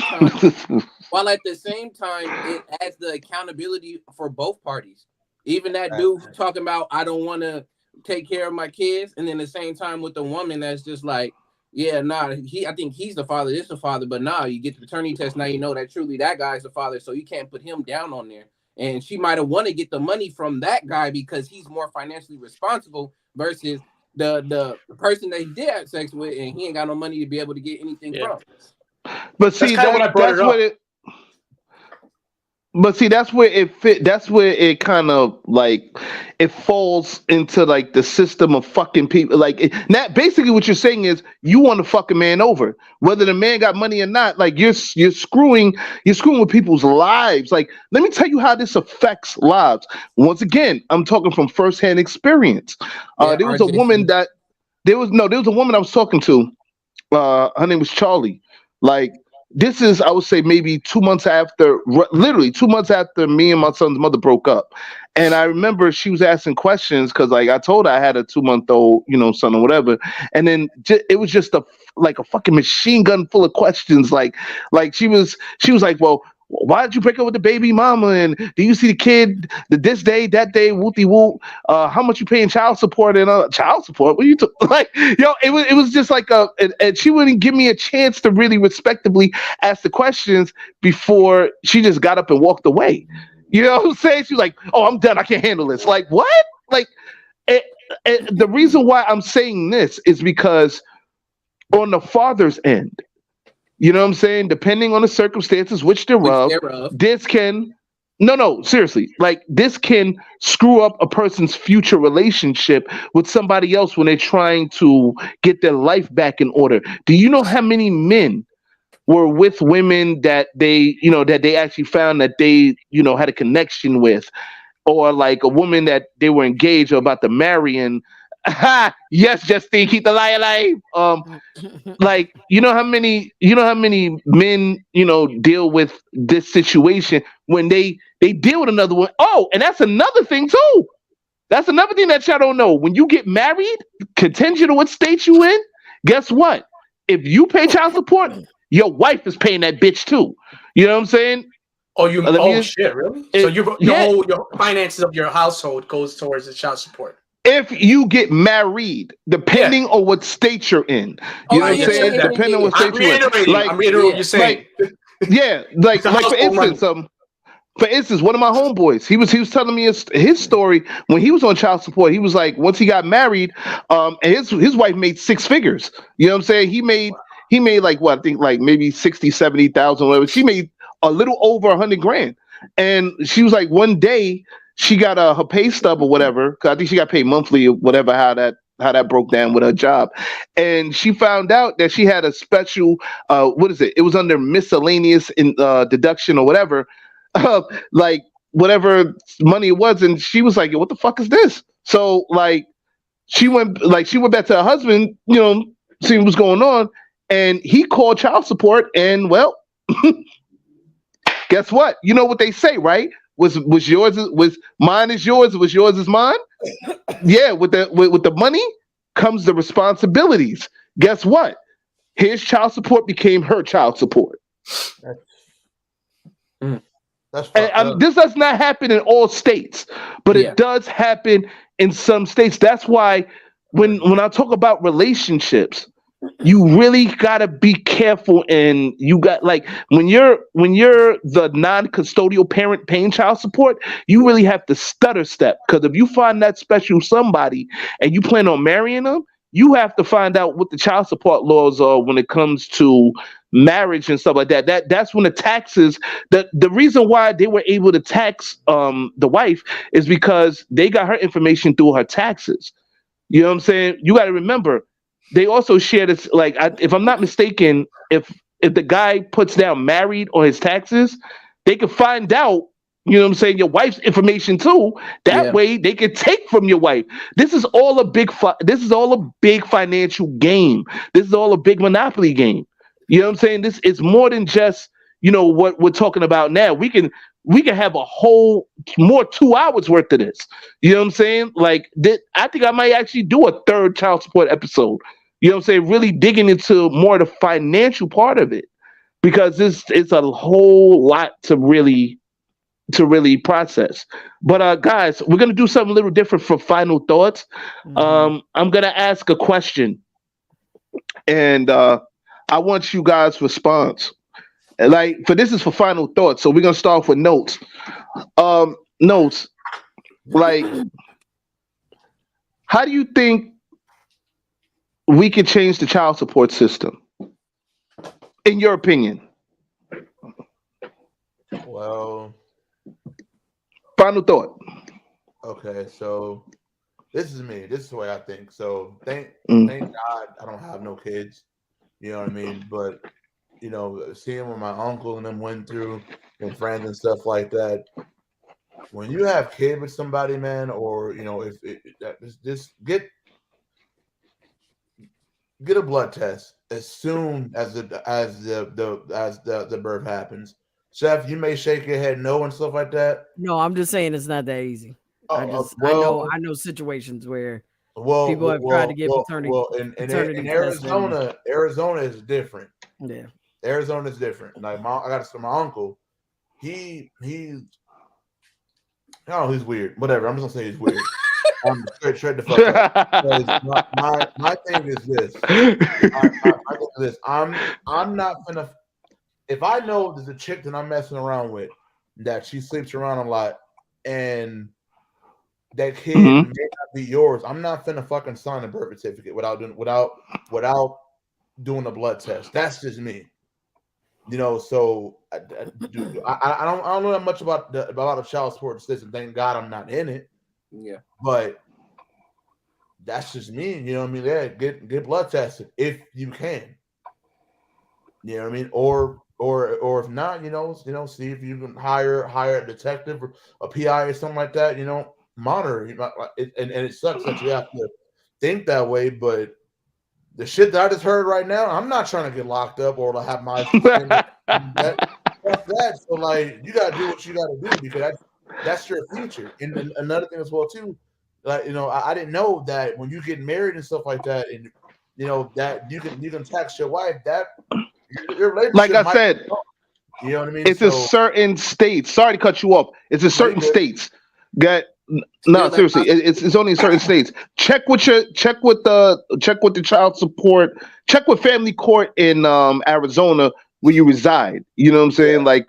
time it adds the accountability for both parties. Even that dude talking about, I don't want to take care of my kids, and then at the same time with the woman that's just like, yeah, nah, I think he's the father, this is the father, but nah, you get the paternity test, now you know that truly that guy's the father, so you can't put him down on there. And she might have wanted to get the money from that guy because he's more financially responsible versus the person that he did have sex with, and he ain't got no money to be able to get anything from. But see, that's where it fit. That's where it kind of like it falls into like the system of fucking people. Like basically what you're saying is you want to fuck a man over, whether the man got money or not. Like you're screwing with people's lives. Like, let me tell you how this affects lives. Once again, I'm talking from firsthand experience. There was a woman I was talking to. Her name was Charlie. Like, this is, I would say, maybe 2 months after, literally 2 months after me and my son's mother broke up. And I remember she was asking questions because, like, I told her I had a 2-month-old, son or whatever. And then it was just a fucking machine gun full of questions. Like she was like, well, why did you break up with the baby mama? And do you see the kid this day, that day, wooty whoop? How much you paying child support and child support? What are you like? It was just like and she wouldn't give me a chance to really respectably ask the questions before she just got up and walked away. You know what I'm saying? She's like, "Oh, I'm done. I can't handle this." Like, what? Like, the reason why I'm saying this is because on the father's end, you know what I'm saying? Depending on the circumstances, which thereof, this can, seriously, like this can screw up a person's future relationship with somebody else when they're trying to get their life back in order. Do you know how many men were with women that they actually found that they, had a connection with, or like a woman that they were engaged or about to marry and yes, Justine, keep the lie alive. Like, you know how many men, deal with this situation when they deal with another one. Oh, and that's another thing too. That's another thing that y'all don't know. When you get married, contingent on what state you in, guess what? If you pay child support, your wife is paying that bitch too. You know what I'm saying? Oh, shit, really? So your finances of your household goes towards the child support. If you get married, depending on what state you're in, you know what I'm saying? Depending on what state you're in. I'm reiterating what you're saying. Like for instance, one of my homeboys, he was telling me his story when he was on child support. He was like, once he got married, and his wife made 6 figures. You know what I'm saying? He made like what I think like maybe 60, 70,000, whatever. She made a little over $100,000, and she was like, one day she got her pay stub or whatever, because I think she got paid monthly or whatever, how that that broke down with her job. And she found out that she had a special what is it? It was under miscellaneous deduction or whatever, like whatever money it was, and she was like, "What the fuck is this?" So like she went back to her husband, seeing what's going on, and he called child support, and well, guess what? You know what they say, right? Was mine is yours, was yours is mine? Yeah, with the money comes the responsibilities. Guess what? His child support became her child support. This does not happen in all states, but it does happen in some states. That's why when I talk about relationships, you really gotta be careful, and you got like when you're the non-custodial parent paying child support, you really have to stutter step, because if you find that special somebody and you plan on marrying them, you have to find out what the child support laws are when it comes to marriage and stuff like that. That's when the taxes. The reason why they were able to tax the wife is because they got her information through her taxes. You know what I'm saying? You got to remember. They also share this, like, if I'm not mistaken, if the guy puts down married on his taxes, they can find out, you know what I'm saying, your wife's information too. That way they can take from your wife. This is all a big financial game. This is all a big monopoly game. You know what I'm saying? This is more than just, what we're talking about now. We can have a whole more 2 hours worth of this. You know what I'm saying? Like, I think I might actually do a third child support episode. You know what I'm saying? Really digging into more of the financial part of it, because it's a whole lot to really process. But guys, we're gonna do something a little different for final thoughts. I'm gonna ask a question, and I want you guys' response. Like, this is for final thoughts, so we're gonna start off with notes. Notes, like, how do you think we could change the child support system, in your opinion? Well, final thought. Okay, so this is me. This is the way I think. So thank God I don't have no kids. You know what I mean? But seeing what my uncle and them went through, and friends and stuff like that. When you have kids with somebody, man, or just get a blood test as soon as the birth happens. Chef, you may shake your head no and stuff like that. No, I'm just saying it's not that easy. I know situations where people have tried to get paternity. Well, in Arizona is different. Yeah, Arizona is different. Like my uncle, he's weird. Whatever. I'm just gonna say he's weird. I'm straight the fuck up. My thing is this. I'm not gonna. If I know there's a chick that I'm messing around with, that she sleeps around a lot, and that kid may not be yours, I'm not finna fucking sign a birth certificate without doing a blood test. That's just me. So I don't know that much about a lot of child support system. Thank God I'm not in it. Yeah, but that's just me. You know what I mean? Yeah, get blood tested if you can. You know what I mean? Or if not, see if you can hire a detective or a PI or something like that. Monitor. And it sucks that you have to think that way, but the shit that I just heard right now, I'm not trying to get locked up or to have my that. So like, you gotta do what you gotta do, because that's your future. And another thing as well too, like I didn't know that when you get married and stuff like that, and that you can tax your wife, that your relationship, like I said, you know what I mean? It's a certain states. Sorry to cut you off. It's a certain states. Seriously, it's only in certain states. Check with the child support. Check with family court in Arizona where you reside. You know what I'm saying? Yeah.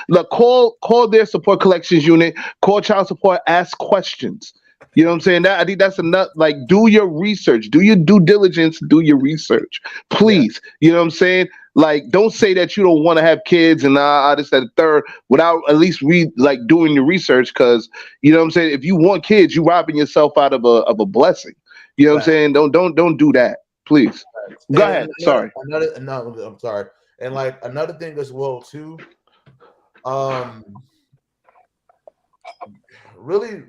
Like, call their support collections unit. Call child support. Ask questions. You know what I'm saying? I think that's enough. Like, do your research. Do your due diligence. Do your research, please. Yeah. You know what I'm saying? Like, don't say that you don't want to have kids and this, that, and third without at least doing your research. Because, you know what I'm saying, if you want kids, you're robbing yourself out of a blessing. You know what I'm saying? Don't do that, please. Go ahead. Sorry. I'm sorry. And like another thing as well too. Really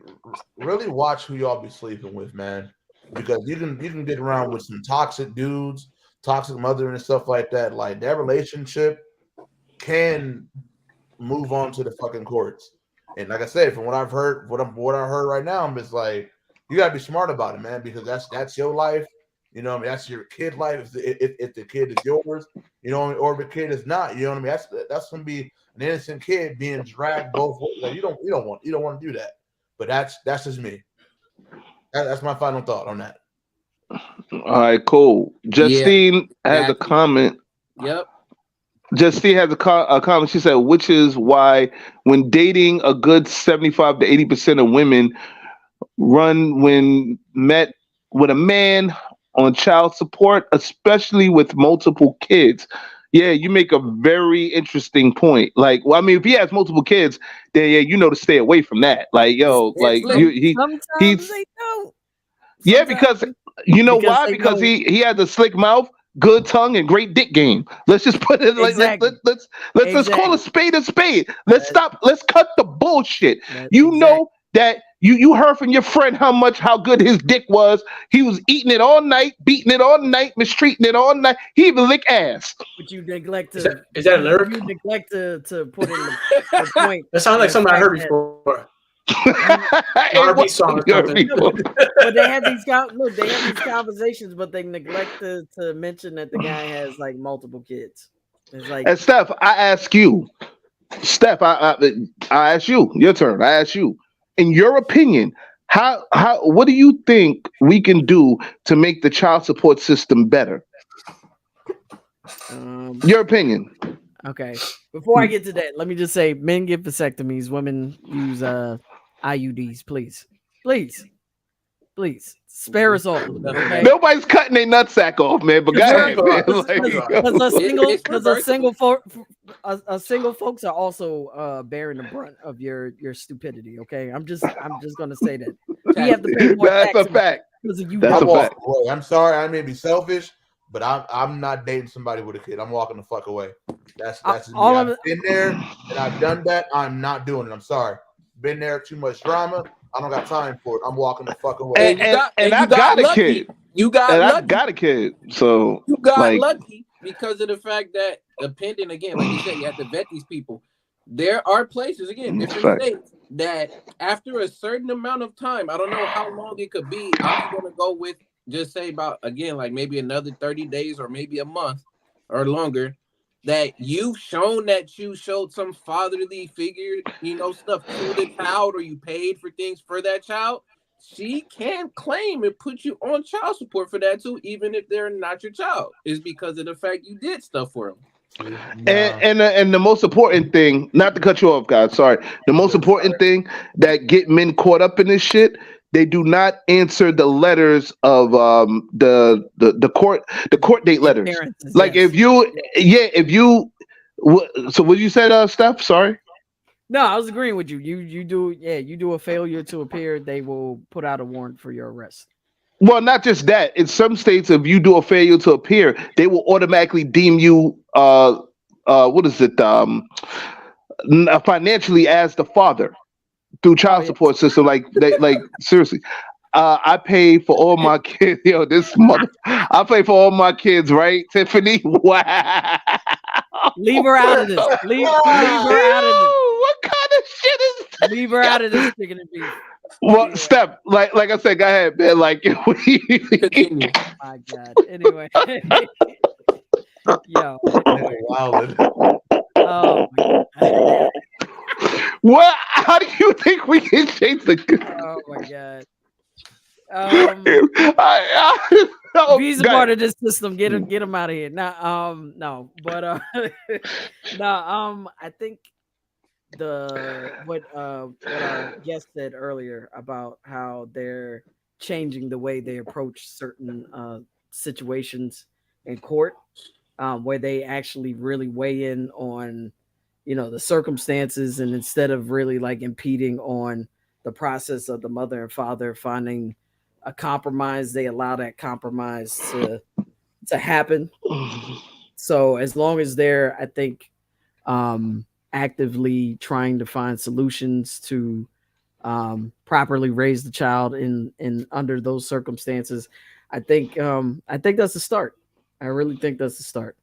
watch who y'all be sleeping with, man, because you can get around with some toxic dudes, toxic mother and stuff like that. Like that relationship can move on to the fucking courts. And like I said, from what I've heard, what I heard right now, I'm just like, you gotta be smart about it, man, because that's your life. You know what I mean? That's your kid life. If the kid is yours, you know what I mean? Or if the kid is not, you know what I mean? That's gonna be an innocent kid being dragged both ways. Like, you don't want to do that. But that's just me. That's my final thought on that. All right, cool. Justine has a comment. Yep. Justine has a comment. She said, which is why when dating, a good 75 to 80% of women run when met with a man on child support, especially with multiple kids. Yeah, you make a very interesting point. Like, well, I mean, if he has multiple kids, then yeah, you know to stay away from that. Like, yo, like sometimes they don't. Yeah, because you know why? Because he has a slick mouth, good tongue, and great dick game. Let's just put it like let's call a spade a spade. Let's cut the bullshit. You know that you heard from your friend how good his dick was. He was eating it all night, beating it all night, mistreating it all night. He even lick ass. But you neglect to is that a lyric? You neglect to put in the point. That sounds like something I heard before. R&B song or something. But they have these conversations, but they neglect to mention that the guy has like multiple kids. It's like, and Steph, I ask you, I ask you, your turn. I ask you, in your opinion, what do you think we can do to make the child support system better? Your opinion. Okay. Before I get to that, let me just say, men get vasectomies, women use IUDs, please spare us all. Okay? Nobody's cutting their nutsack off, man. But go ahead, man. Because single folks are also bearing the brunt of your stupidity. Okay, I'm just gonna say that we have to pay more tax. That's a fact. Because of you. That's a fact. I'm sorry, I may be selfish, but I'm not dating somebody with a kid. I'm walking the fuck away. That's all me. I've been there and I've done that. I'm not doing it. I'm sorry. Been there, too much drama. I don't got time for it. I'm walking the fuck away. And I got a kid. I got a kid. So you got lucky because of the fact that, depending again, like you said, you have to vet these people. There are places, again, different states, that after a certain amount of time, I don't know how long it could be. I'm going to go with just say about, again, like maybe another 30 days or maybe a month or longer, that you've shown that you showed some fatherly figure, stuff to the child, or you paid for things for that child, she can claim and put you on child support for that too, even if they're not your child. It's because of the fact you did stuff for them. And the most important thing, not to cut you off, guys, sorry. The most important thing that get men caught up in this shit, they do not answer the letters of the court date letters. Like if you so what you said, Steph? Sorry. No, I was agreeing with you. You do a failure to appear, they will put out a warrant for your arrest. Well, not just that. In some states, if you do a failure to appear, they will automatically deem you financially as the father through child support system. Like seriously. I pay for all my kids. Yo, I pay for all my kids, right, Tiffany? Wow. Leave her out of this. Leave her out of this. What kind of shit is that? Leave her out of this chicken and beef. Well, Steph, like I said, go ahead, man. Like, oh my God. Anyway. Yo. Wow. Oh my God. What? How do you think we can change the? Oh my God. He's a part of this system. Get him out of here. No, but I think what our guest said earlier about how they're changing the way they approach certain situations in court, where they actually really weigh in on the circumstances, and instead of really like impeding on the process of the mother and father finding a compromise, they allow that compromise to happen. So as long as they're, I think, actively trying to find solutions to properly raise the child in under those circumstances, I think that's a start. I really think that's a start.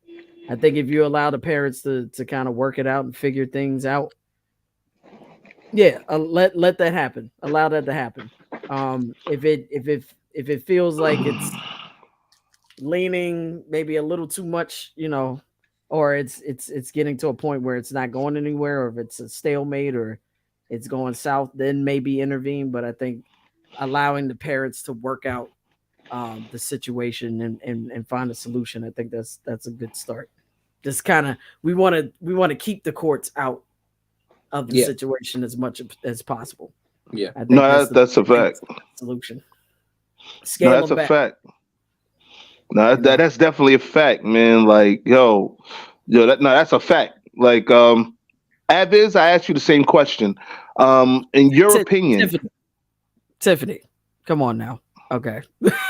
I think if you allow the parents to kind of work it out and figure things out, yeah, let that happen. Allow that to happen. If it feels like it's leaning maybe a little too much, or it's getting to a point where it's not going anywhere, or if it's a stalemate or it's going south, then maybe intervene. But I think allowing the parents to work out the situation and find a solution, I think that's a good start. Just kind of we want to keep the courts out of the situation as much as possible. Yeah, I think that's a fact. Solution. No, that's a fact. No, that's definitely a fact, man. Like, that's a fact. Like, Aviz, I asked you the same question. In your opinion, Tiffany, come on now. Okay,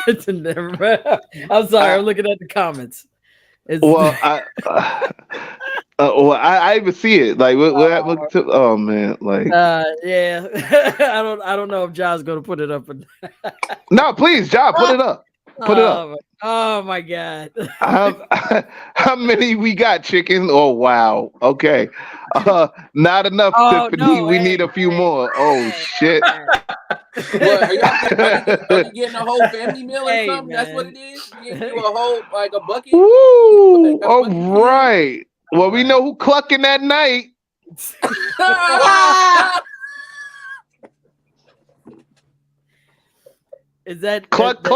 I'm sorry. I'm looking at the comments. I even see it. Like, oh man, like, yeah. I don't know if John's gonna put it up. No, please, John, put it up. Put it up. Oh my God. How many we got, chicken? Oh wow. Okay. Not enough, Tiffany. No, we need a few more. Oh shit. What, are you getting a whole family meal or something? Man. That's what it is? You a whole, like a bucket? Woo! All right. Well, we know who clucking that night. Is that cluck?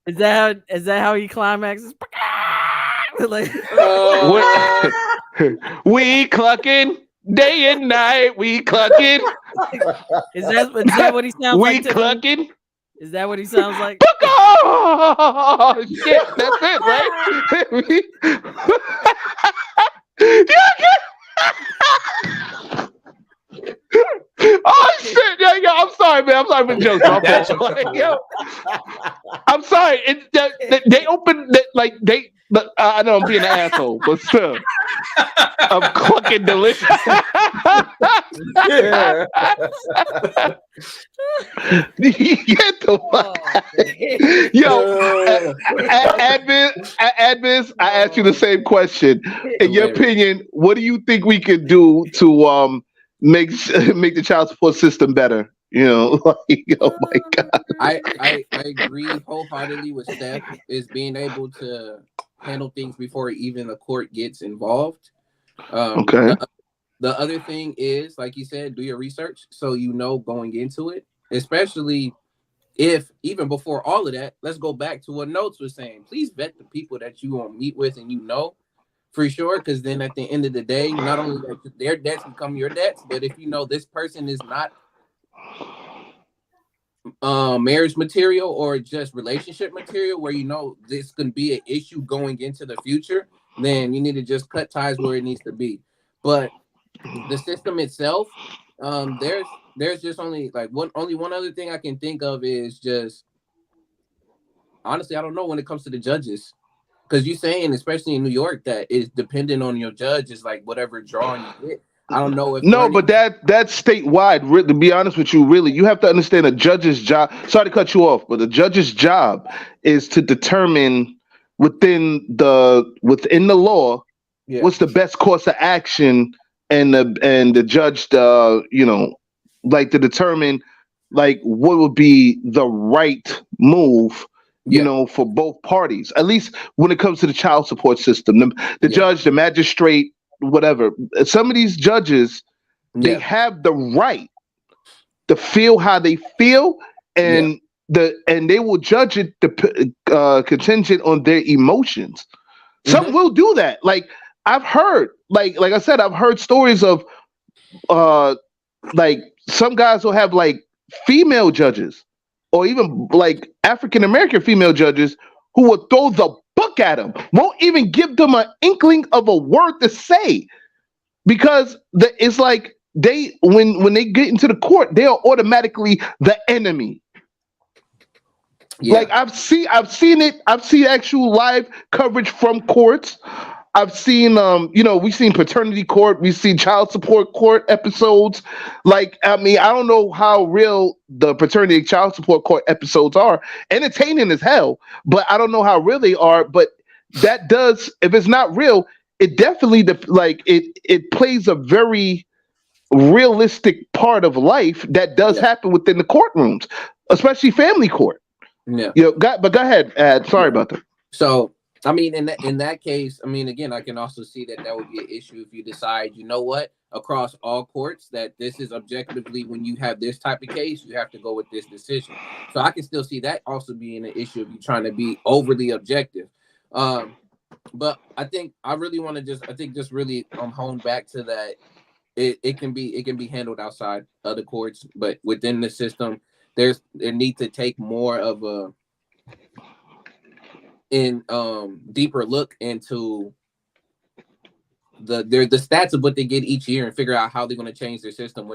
Is that how he climaxes? Like, we clucking day and night. We clucking. Is that what he sounds like? We clucking. Is that what he sounds like? Oh shit! That's it, right? Oh shit! Yeah, I'm sorry, man. I'm sorry for the jokes. I'm sorry. They opened like they. But I know I'm being an asshole, but still, I'm clucking delicious. Get the fuck out. Yo, Advis, I asked you the same question. In your opinion, what do you think we could do to make the child support system better? Like, oh my God. I agree wholeheartedly with Steph, is being able to handle things before even the court gets involved. Okay. The other thing is, like you said, do your research so you know going into it, especially if even before all of that, let's go back to what Notes was saying. Please vet the people that you want to meet with and for sure, because then at the end of the day, not only their debts become your debts, but if you know this person is not marriage material or just relationship material where this can be an issue going into the future, then you need to just cut ties where it needs to be. But the system itself, there's just only one other thing I can think of is just, honestly, I don't know when it comes to the judges, because you're saying, especially in New York, that is dependent on your judge, is like whatever drawing you get. I don't know if but that's statewide. To be honest with you, really, you have to understand a judge's job. Sorry to cut you off, but the judge's job is to determine within the law what's the best course of action, and the judge, like to determine like what would be the right move, for both parties. At least when it comes to the child support system, the judge, the magistrate, whatever. Some of these judges, they have the right to feel how they feel, and they will judge it contingent on their emotions. Some will do that. Like I've heard, like I said, I've heard stories of like some guys will have like female judges, or even like African American female judges, who will throw the book at them, won't even give them an inkling of a word to say, because it's like when they get into the court, they are automatically the enemy. Like I've seen it. I've seen actual live coverage from courts. I've seen we've seen paternity court, we've seen child support court episodes. Like, I mean, I don't know how real the paternity and child support court episodes are. Entertaining as hell, but I don't know how real they are. But that does, if it's not real, it definitely it plays a very realistic part of life that does happen within the courtrooms, especially family court. Yeah. But go ahead, Ad. Sorry about that. So, I mean, in that case, I mean, again, I can also see that would be an issue if you decide, you know what, across all courts, that this is objectively, when you have this type of case, you have to go with this decision. So I can still see that also being an issue of you trying to be overly objective. But I think I really want to just really hone back to that. It can be handled outside other courts, but within the system, there need to take more of a deeper look into the stats of what they get each year and figure out how they're going to change their system,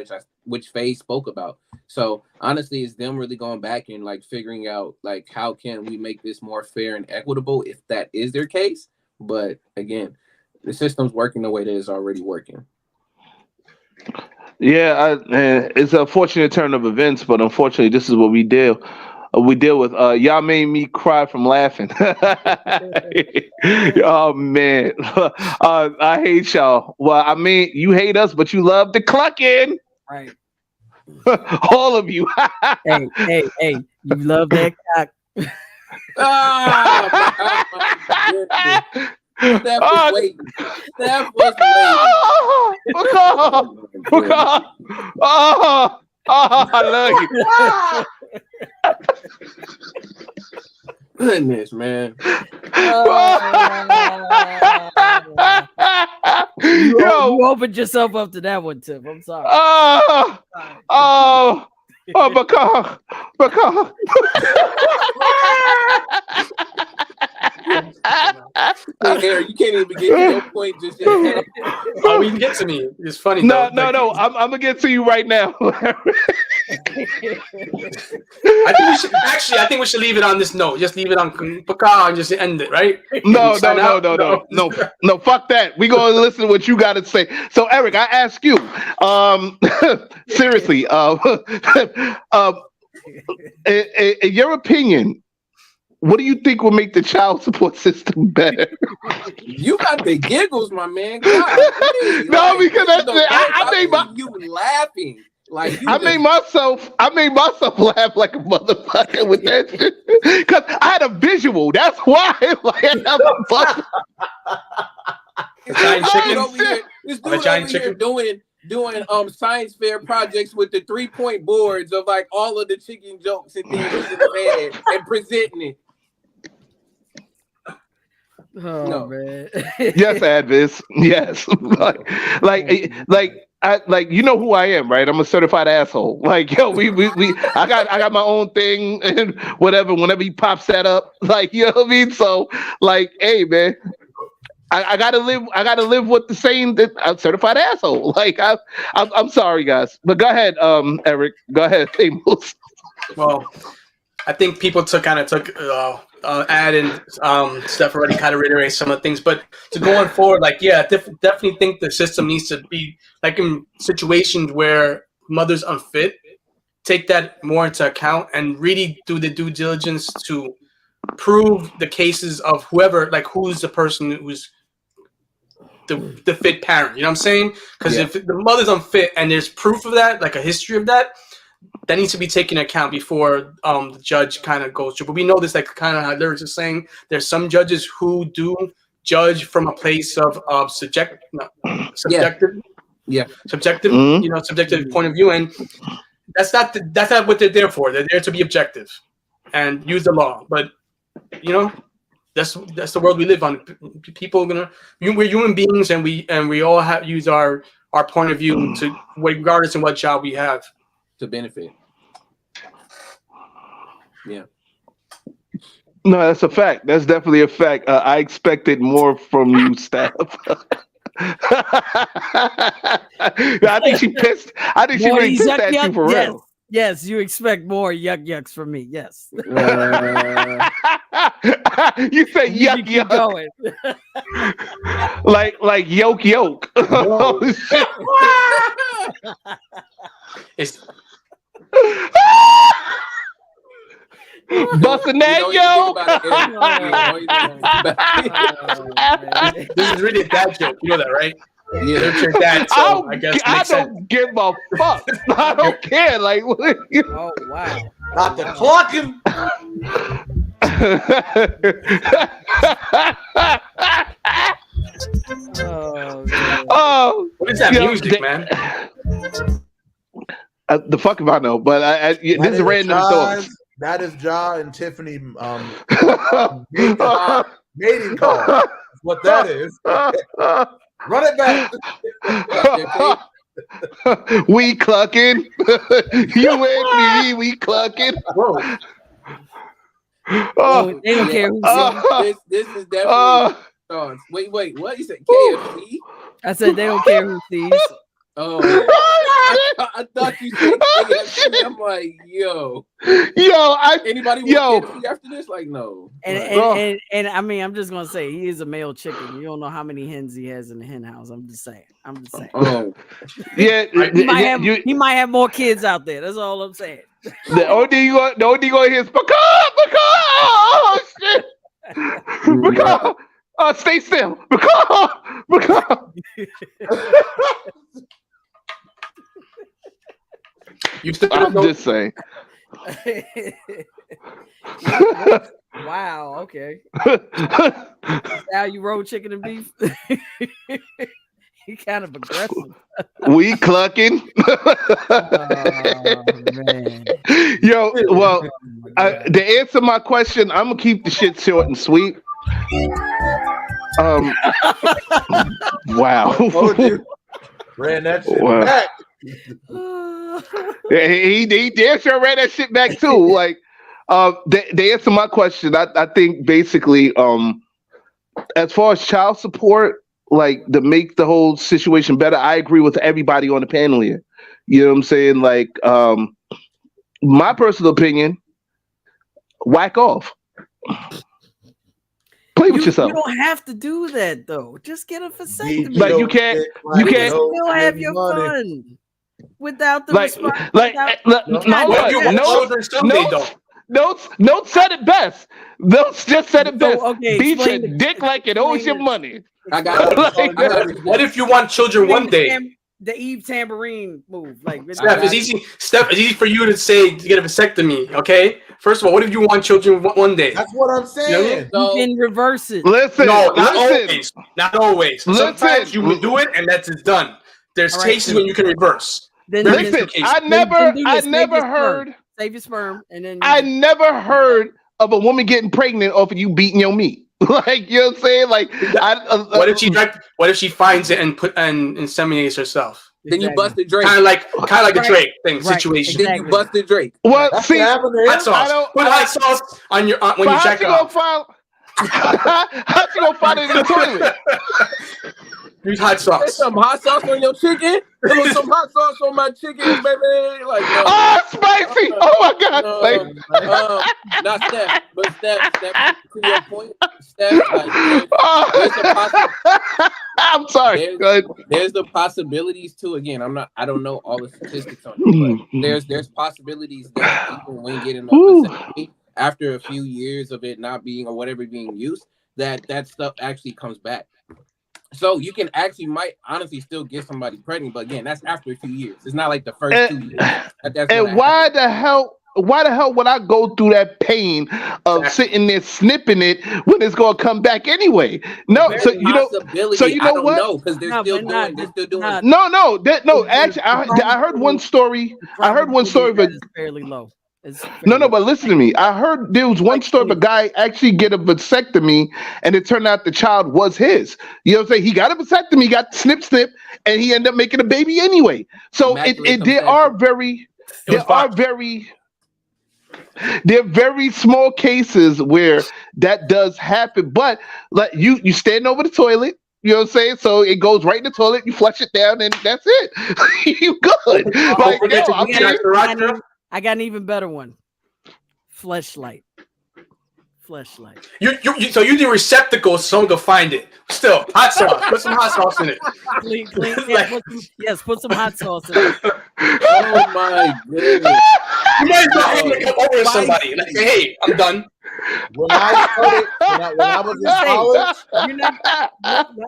which Faye spoke about. So honestly, it's them really going back and like figuring out like how can we make this more fair and equitable if that is their case. But again, the system's working the way that it's already working. Yeah, it's a fortunate turn of events, but unfortunately, this is what we deal with. Y'all made me cry from laughing. Oh man, I hate y'all. Well, I mean, you hate us, but you love the clucking. Right. All of you. hey, you love that cock. Oh, my goodness. Steph was waiting. Steph was waiting. I love you. Goodness, man. You opened yourself up to that one, Tip. I'm sorry. Because. Aaron, you can't even get to your point just yet. Oh, we can get to me. It's funny. No. I'm gonna get to you right now. I think we should leave it on this note. Just leave it on Paka and just end it, right? No. Fuck that. We gonna listen to what you gotta say. So, Eric, I ask you, seriously, in your opinion, what do you think will make the child support system better? You got the giggles, my man. God, no, because I made you laughing. Like I made myself laugh like a motherfucker with that shit because I had a visual. That's why. This dude over here doing science fair projects with the 3-point boards of like all of the chicken jokes and things in the bed and presenting it. Oh no. Man. Yes, Advis. Yes. like you know who I am, right? I'm a certified asshole. Like, yo, I got my own thing and whatever. Whenever he pops that up, like, you know what I mean? So, like, hey, man, I gotta live with the saying that I'm certified asshole. Like, I'm sorry, guys, but go ahead, Eric. Go ahead, Amos. Well, I think people took Ad and Steph already kind of reiterate some of the things, but to going forward, like, yeah, definitely think the system needs to be like in situations where mother's unfit, take that more into account and really do the due diligence to prove the cases of whoever, like who's the person who's the fit parent. You know what I'm saying? Because if the mother's unfit and there's proof of that, like a history of that, that needs to be taken into account before the judge kind of goes through. But we know this, like kind of how Lyrics is saying, there's some judges who do judge from a place of subjective, subjective point of view, and that's not what they're there for. They're there to be objective and use the law. But that's the world we live on. People we're human beings, and we all have use our point of view to regardless of what job we have. To benefit. Yeah. No, that's a fact. That's definitely a fact. I expected more from you, Steph. I think she pissed. I think she really pissed at you for real. Yes, you expect more yucks from me. Yes. You say yuck Keep yuck. going. like yolk. It's busting that yo. This is really a dad joke. You know that, right? Yeah, they're your dad. So I guess I don't give a fuck. I don't care. Like, oh wow, not the clocking. Oh, what is that music, man? The fuck if I know, but this is random thoughts. That is Ja and Tiffany mating call. That's what that is. Run it back. We clucking. You and me, we clucking. Oh, they don't care who sees. This is definitely thoughts. Wait, what? You said KFC? I said they don't care who sees. Oh, I thought you said KFC. I'm like, yo, anybody want KFC after this? Like, no. And I mean, I'm just gonna say he is a male chicken. You don't know how many hens he has in the hen house. I'm just saying. Oh, yeah. He might have more kids out there. That's all I'm saying. The only thing you gonna hear is because oh shit, because stay still, because. I'm just saying. Wow. Okay. Now you roll chicken and beef. He kind of aggressive. We clucking. Oh, man. Yo, well, to answer my question, I'm gonna keep the shit short and sweet. Wow. Ran that shit back. He damn sure ran that shit back too. Like, to answer my question, I think basically, as far as child support, like to make the whole situation better, I agree with everybody on the panel here. You know what I'm saying? Like, my personal opinion, whack off. Play with yourself. You don't have to do that though. Just get a vasectomy. Like you can't still have your fun without the Notes said it best. Notes just said it best. Okay, beat your dick like it owes your money. I got it. What if you want children one day? The Eve tambourine move, like Steph, it's easy for you to say to get a vasectomy. Okay, first of all, what if you want children one day? That's what I'm saying. You can reverse it. Listen, not always. Not always. Sometimes you will do it, and that's it done. There's cases when you can reverse. Listen, I never heard. Save your sperm, and then I never heard of a woman getting pregnant off of you beating your meat. Like, you know what I'm saying? Like, what if she finds it and inseminates herself? Then you busted Drake. Kind of like the Drake thing situation. Exactly. Then you busted Drake. Well, see, hot sauce. Put hot sauce on your when you check out. How you gonna find it in the toilet? Use hot sauce. There's some hot sauce on your chicken. There's some hot sauce on my chicken, baby. Like, spicy! Oh my god! Not Steph, but Steph, to your point, Steph. I'm sorry. There's the possibilities too. Again, I don't know all the statistics on it, but there's possibilities that even when getting a vasectomy, after a few years of it not being or whatever being used, that stuff actually comes back. So you can might honestly still get somebody pregnant, but again, that's after a few years. It's not like the first 2 years. And why the hell would I go through that pain of sitting there snipping it when it's gonna come back anyway? No, so you know what? Because they're still doing. No. Actually, I heard one story. I heard one story, but fairly low. No, but listen to me. I heard there was one story of a guy actually get a vasectomy, and it turned out the child was his. You know what I'm saying? He got a vasectomy, got snip, and he ended up making a baby anyway. So there are very small cases where that does happen. But like you stand over the toilet. You know what I'm saying? So it goes right in the toilet. You flush it down, and that's it. You good? I got an even better one. Fleshlight. So you the receptacle so someone can find it. Still, hot sauce. Put some hot sauce in it. Clean, put some hot sauce in it. Oh my goodness. You might as well come over to somebody. Like, hey, I'm done. When I started, when I was in college,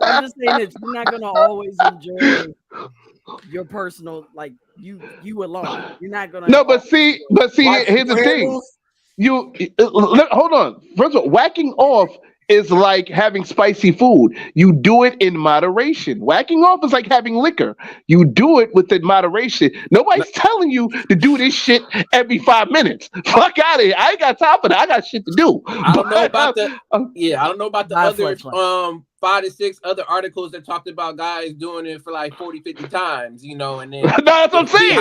I'm just saying this. You're not gonna always enjoy your personal, like you alone. You're not gonna. No, but see, here's the thing. Hold on. First of all, whacking off is like having spicy food. You do it in moderation. Whacking off is like having liquor. You do it within moderation. Nobody's telling you to do this shit every 5 minutes. Fuck out of here. I ain't got time for that. I got shit to do. I don't know about the other 5 to 6 other articles that talked about guys doing it for like 40, 50 times, and then no, that's what I'm saying.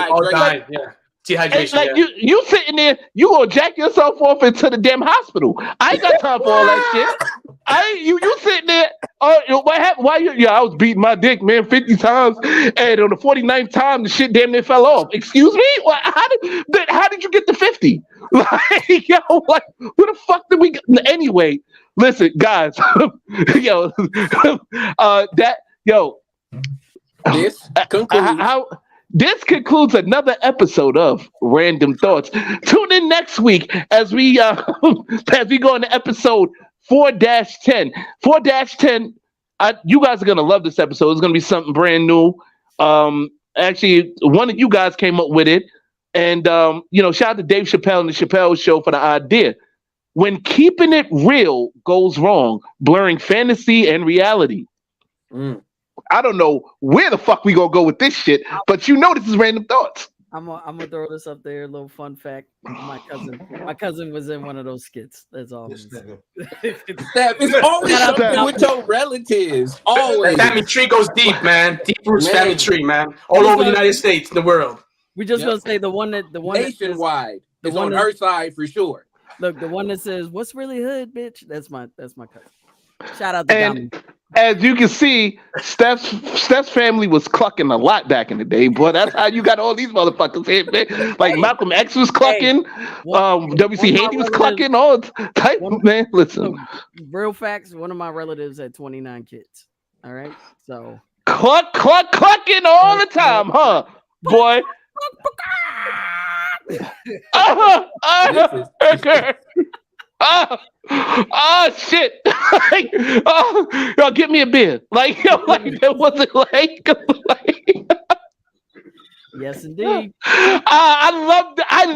Dehydration. Like you sitting there, you gonna jack yourself off into the damn hospital. I ain't got time for all that shit. You sitting there. What happened? Why you? Yeah, I was beating my dick, man, 50 times, and on the 49th time, the shit damn near fell off. Excuse me? How did you get to 50? Like, yo, like, where the fuck did we get? Anyway, listen, guys, This concludes. This concludes another episode of Random Thoughts. Tune in next week as we go into episode 4-10. 4-10. You guys are gonna love this episode. It's gonna be something brand new. Actually, one of you guys came up with it, and shout out to Dave Chappelle and the Chappelle Show for the idea. When keeping it real goes wrong, blurring fantasy and reality. I don't know where the fuck we gonna go with this shit, but this is Random Thoughts. I'm gonna throw this up there. A little fun fact: my cousin was in one of those skits. That's all. It's always something with your relatives. Always. The family tree goes deep, man. Deep roots family tree, man. All over the United States, the world. We just gonna say the one nationwide. It's on her side for sure. Look, the one that says, "What's really hood, bitch?" That's my cousin. Shout out to Dominic. As you can see, Steph's family was clucking a lot back in the day, boy. That's how you got all these motherfuckers here, man. Like Malcolm X was clucking, W.C. Haiti was clucking, all type. Man, listen. Real facts. One of my relatives had 29 kids. All right, so clucking all the time, huh, boy? Shit. Y'all give me a beer. That wasn't like yes, indeed. I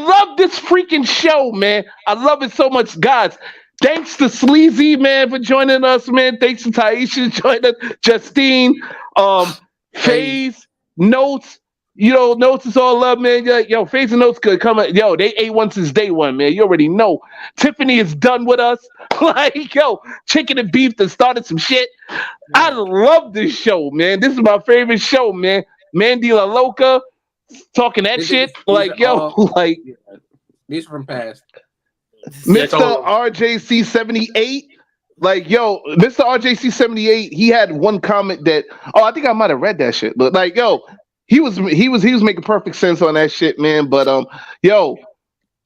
love this freaking show, man. I love it so much, guys. Thanks to Sleazy, man, for joining us, man. Thanks to Taisha joining us, Justine, FaZe, Notes. Notes is all love, man. Yo, FaZe and Notes could come. Yo, they A1 since day one, man. You already know. Tiffany is done with us. Chicken and beef that started some shit. I love this show, man. This is my favorite show, man. Mandy La Loca talking that shit. These from past. Mr. RJC 78. Mr. RJC 78. He had one comment that. I think I might have read that shit, but he was making perfect sense on that shit, man. But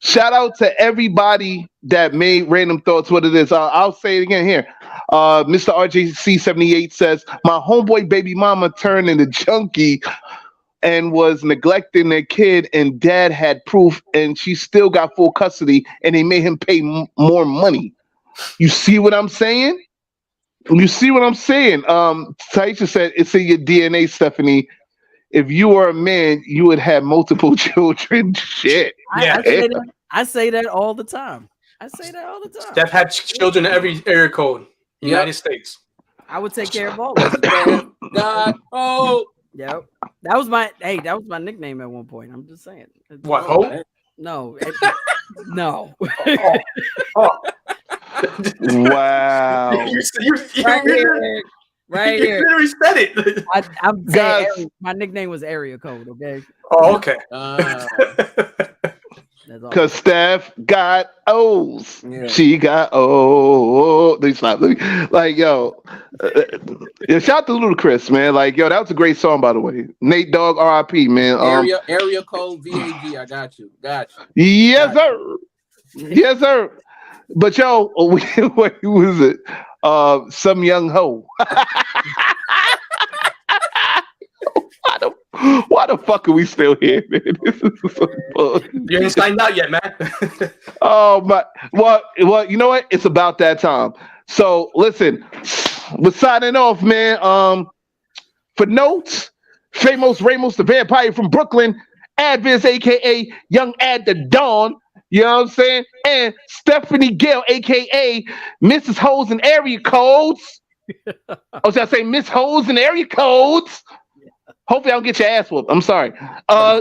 shout out to everybody that made Random Thoughts what it is. I'll say it again here. Mr. RJC78 says, my homeboy baby mama turned into junkie and was neglecting their kid, and dad had proof, and she still got full custody, and they made him pay more money. You see what I'm saying? Taisha said, it's in your DNA, Stephanie. If you were a man, you would have multiple children. Shit. I say that all the time. Steph had children in every area code in the United States. I would take care of all of them. Yep. That was my nickname at one point. I'm just saying. What? Ho? No. No. Wow. Right here. You said it. I'm saying my nickname was Area Code, okay? Oh, okay. Because Steph got O's. Yeah. She got O's. Like, yo, shout out to Ludacris, man. Like, yo, that was a great song, by the way. Nate Dogg, R.I.P., man. Area code VAG. I got you. Yes, sir. Yes, sir. But yo, what was it? Some young hoe. Why the fuck are we still here, man? This is so fun. You ain't signed out yet, man. Oh my! Well, you know what? It's about that time. So listen, we're signing off, man. For notes, Famous Ramos, the vampire from Brooklyn, Adviz, aka Young Ad the Dawn. You know what I'm saying? And Stephanie Gale, aka Mrs. Hoes and Area Codes. Or should I say Miss Hoes and Area Codes? Hopefully I don't get your ass whooped. I'm sorry.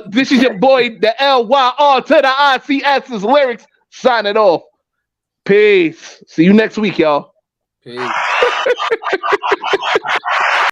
This is your boy, the LYR to the ICS's lyrics. Signing off. Peace. See you next week, y'all. Peace.